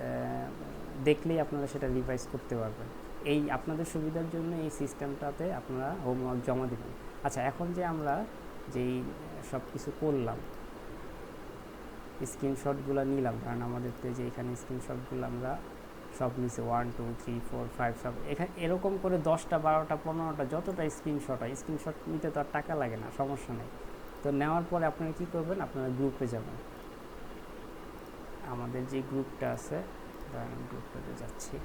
দেখলেই আপনারা সেটা রিভাইজ করতে পারবেন। এই আপনাদের সুবিধার জন্য এই সিস্টেমটাতে আপনারা হোমওয়ার্ক জমা দেবেন। আচ্ছা, এখন যে আমরা যেই সব কিছু করলাম, স্ক্রিনশটগুলো নিলাম, কারণ আমাদের যে এখানে স্ক্রিনশটগুলো আমরা সব নিচে 1 2 3 4 5 সব এখানে এরকম করে 10টা 12টা 15টা যতটা স্ক্রিনশট হয়, স্ক্রিনশট নিতে তো আর টাকা লাগে না, সমস্যা নেই। তো নেওয়ার পরে আপনারা কী করবেন, আপনারা গ্রুপে যাবেন। আমাদের যে গ্রুপটা আছে, গ্রুপটাতে যাচ্ছি,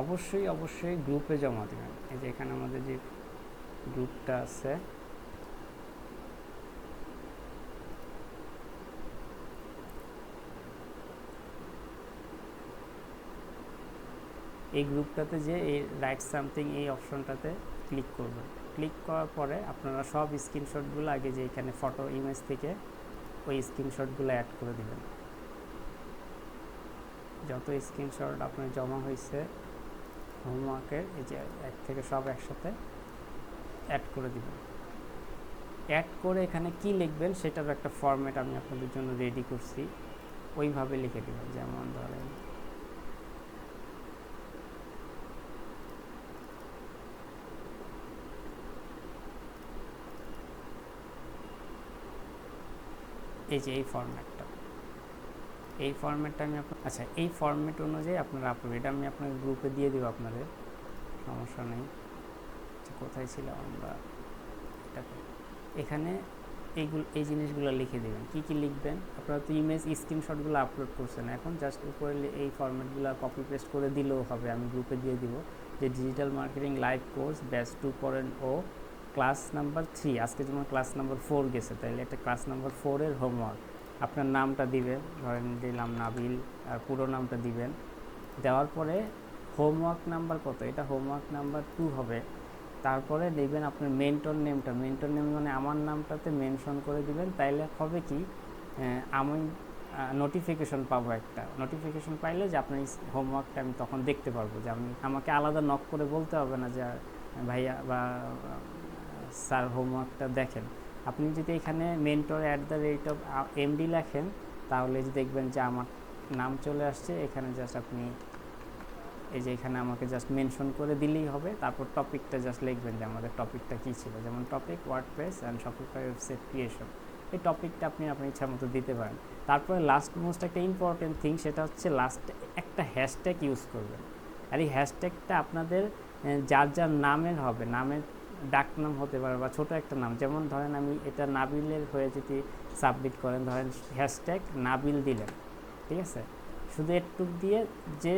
অবশ্যই অবশ্যই গ্রুপে জমা দেবেন। এই যে এখানে আমাদের যে গ্রুপটা আছে, এই গ্রুপটাতে যে এই রাইট সামথিং এই অপশনটাতে ক্লিক করবেন। ক্লিক করার পরে আপনারা সব স্ক্রিনশটগুলো আগে যে এখানে ফটো ইমেজ থেকে ওই স্ক্রিনশটগুলো অ্যাড করে দেবেন। যত স্ক্রিনশট আপনার জমা হয়েছে হোমওয়ার্কের, এই যে এক থেকে সব একসাথে অ্যাড করে দেবেন। অ্যাড করে এখানে কি লিখবেন সেটার একটা ফরম্যাট আমি আপনাদের জন্য রেডি করছি, ওইভাবে লিখে দেবেন। যেমন ধরেন এই যে এই ফরম্যাটটা আমি আচ্ছা এই ফরম্যাট অনুযায়ী আপনারা আপলোড, এটা আমি আপনার গ্রুপে দিয়ে দেবো আপনাদের, সমস্যা নেই। কোথায় ছিলাম আমরা, এটাকে এখানে এই জিনিসগুলো লিখে দেবেন। কি কি লিখবেন, আপনারা তো ইমেজ স্ক্রিনশটগুলো আপলোড করছেন, এখন জাস্ট উপরে এই ফরম্যাটগুলো কপি পেস্ট করে দিলেও হবে। আমি গ্রুপে দিয়ে দিব যে digital marketing live course batch 2.0 class number 3, আজকে যেমন ক্লাস নাম্বার 4 গেছে, তাইলে এটা ক্লাস নাম্বার 4-এর হোমওয়ার্ক। আপনার নামটা দিবেন, ধরেন দিলাম নাবিল, আর পুরো নামটা দিবেন। দেওয়ার পরে হোমওয়ার্ক নাম্বার কত, এটা হোমওয়ার্ক নাম্বার 2 হবে। তারপরে দেখবেন আপনার মেন্টর নেমটা, মেন্টর নেম মানে আমার নামটাতে মেনশন করে দিবেন। তাইলে হবে কি, আমি নোটিফিকেশন পাবো, একটা নোটিফিকেশন পাইলে যে আপনার হোমওয়ার্কটা আমি তখন দেখতে পারবো, যে আমাকে আলাদা নক করে বলতে হবে না যে ভাইয়া বা স্যার হোমওয়ার্কটা দেখেন। আপনি যদি এখানে mentor@MD লেখেন, তাহলে দেখবেন যে আমার নাম চলে আসছে এখানে। জাস্ট আপনি এই যে এখানে আমাকে জাস্ট মেনশন করে দিলেই হবে। তারপর টপিকটা জাস্ট লিখবেন যে আমাদের টপিকটা কী ছিল, যেমন topic WordPress and Shopify website creation. এই টপিকটা আপনি আপনার ইচ্ছা মতো দিতে পারেন। তারপরে লাস্ট মোস্ট একটা ইম্পর্টেন্ট থিং, সেটা হচ্ছে লাস্ট একটা হ্যাশট্যাগ ইউজ করবেন। আর এই হ্যাশট্যাগটা আপনাদের যার যার নামের হবে, নামের ডাকনাম হতে পারে বা ছোট একটা নাম, যেমন ধরেন আমি এটা নাবিলের হয়ে যদি সাবমিট করেন, ধরেন হ্যাশট্যাগ নাবিল দিলেন, ঠিক আছে, শুধু একটু দিয়ে যে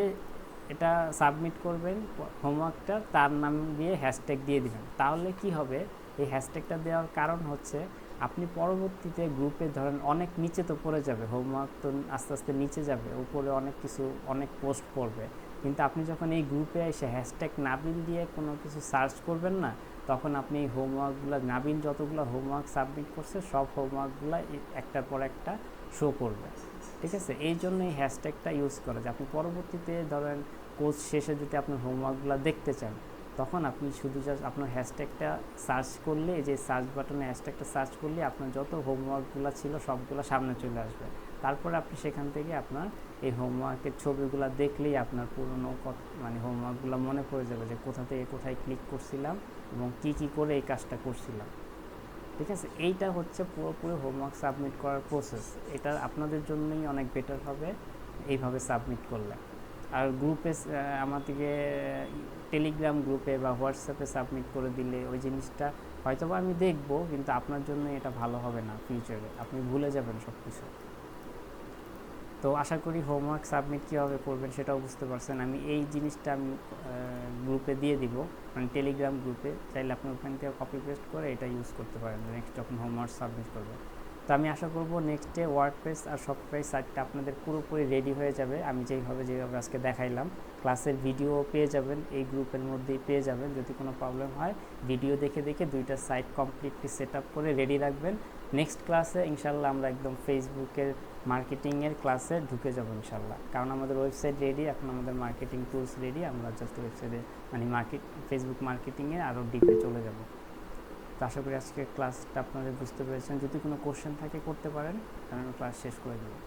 এটা সাবমিট করবেন হোমওয়ার্কটা তার নাম দিয়ে হ্যাশট্যাগ দিয়ে দিবেন, তাহলে কি হবে, এই হ্যাশট্যাগটা দেওয়ার কারণ হচ্ছে আপনি পরবর্তীতে গ্রুপে ধরেন অনেক নিচে তো পড়ে যাবে, হোমওয়ার্ক তো আস্তে আস্তে নিচে যাবে, উপরে অনেক কিছু অনেক পোস্ট পড়বে, কিন্তু আপনি যখন এই গ্রুপে এসে হ্যাশট্যাগ নাবিল দিয়ে কোনো কিছু সার্চ করবেন না, তখন আপনি এই হোমওয়ার্কগুলো নাবিল যতগুলো হোমওয়ার্ক সাবমিট করছে সব হোমওয়ার্কগুলো একটার পর একটা শো করবে, ঠিক আছে। এই জন্য এই হ্যাশট্যাগটা ইউজ করা যায়। আপনি পরবর্তীতে ধরেন কোর্স শেষে যদি আপনার হোমওয়ার্কগুলো দেখতে চান, তখন আপনি শুধু জাস্ট আপনার হ্যাশট্যাগটা সার্চ করলে, এই যে সার্চ বাটনে হ্যাশট্যাগটা সার্চ করলে আপনার যত হোমওয়ার্কগুলো ছিল সবগুলো সামনে চলে আসবে, তারপরে আপনি সেখান থেকে আপনার এই হোমওয়ার্কের ছবিগুলো দেখলেই আপনার পুরনো মানে হোমওয়ার্কগুলো মনে পড়ে যাবে যে কোথা থেকে কোথায় ক্লিক করছিলাম এবং কি কি করে এই কাজটা করছিলাম, ঠিক আছে। এইটা হচ্ছে পুরোপুরি হোমওয়ার্ক সাবমিট করার প্রসেস। এটা আপনাদের জন্যই অনেক বেটার হবে এইভাবে সাবমিট করলে। আর গ্রুপে আমাদেরকে টেলিগ্রাম গ্রুপে বা হোয়াটসঅ্যাপে সাবমিট করে দিলে ওই জিনিসটা হয়তো বা আমি দেখবো, কিন্তু আপনার জন্য এটা ভালো হবে না, ফিউচারে আপনি ভুলে যাবেন সব কিছু। তো আশা করি হোমওয়ার্ক সাবমিট কীভাবে করবেন সেটাও বুঝতে পারছেন। আমি এই জিনিসটা আমি গ্রুপে দিয়ে দিব, মানে টেলিগ্রাম গ্রুপে, চাইলে আপনি ওখান থেকে কপি পেস্ট করে এটা ইউজ করতে পারেন নেক্সট যখন হোমওয়ার্ক সাবমিট করবেন। তো আমি আশা করব নেক্সটে ওয়ার্ডপ্রেস আর শপিফাই সাইটটা আপনাদের পুরোপুরি রেডি হয়ে যাবে আমি যেভাবে আজকে দেখাইলাম। ক্লাসের ভিডিও পেয়ে যাবেন, এই গ্রুপের মধ্যেই পেয়ে যাবেন। যদি কোনো প্রবলেম হয় ভিডিও দেখে দেখে দুইটা সাইট কমপ্লিটলি সেট আপ করে রেডি রাখবেন। নেক্সট ক্লাসে ইনশাল্লাহ আমরা একদম ফেসবুকের মার্কেটিংয়ের ক্লাসে ঢুকে যাবো ইনশাল্লাহ, কারণ আমাদের ওয়েবসাইট রেডি, এখন আমাদের মার্কেটিং টুলস রেডি, আমরা জাস্ট ওয়েবসাইটে মানে ফেসবুক মার্কেটিংয়ে আরও ডিপে চলে যাব। তো আশা করি আজকে ক্লাসটা আপনাদের বুঝতে পেরেছেন। যদি কোনো কোশ্চেন থাকে করতে পারেন, কারণ ক্লাস শেষ করে দেবো।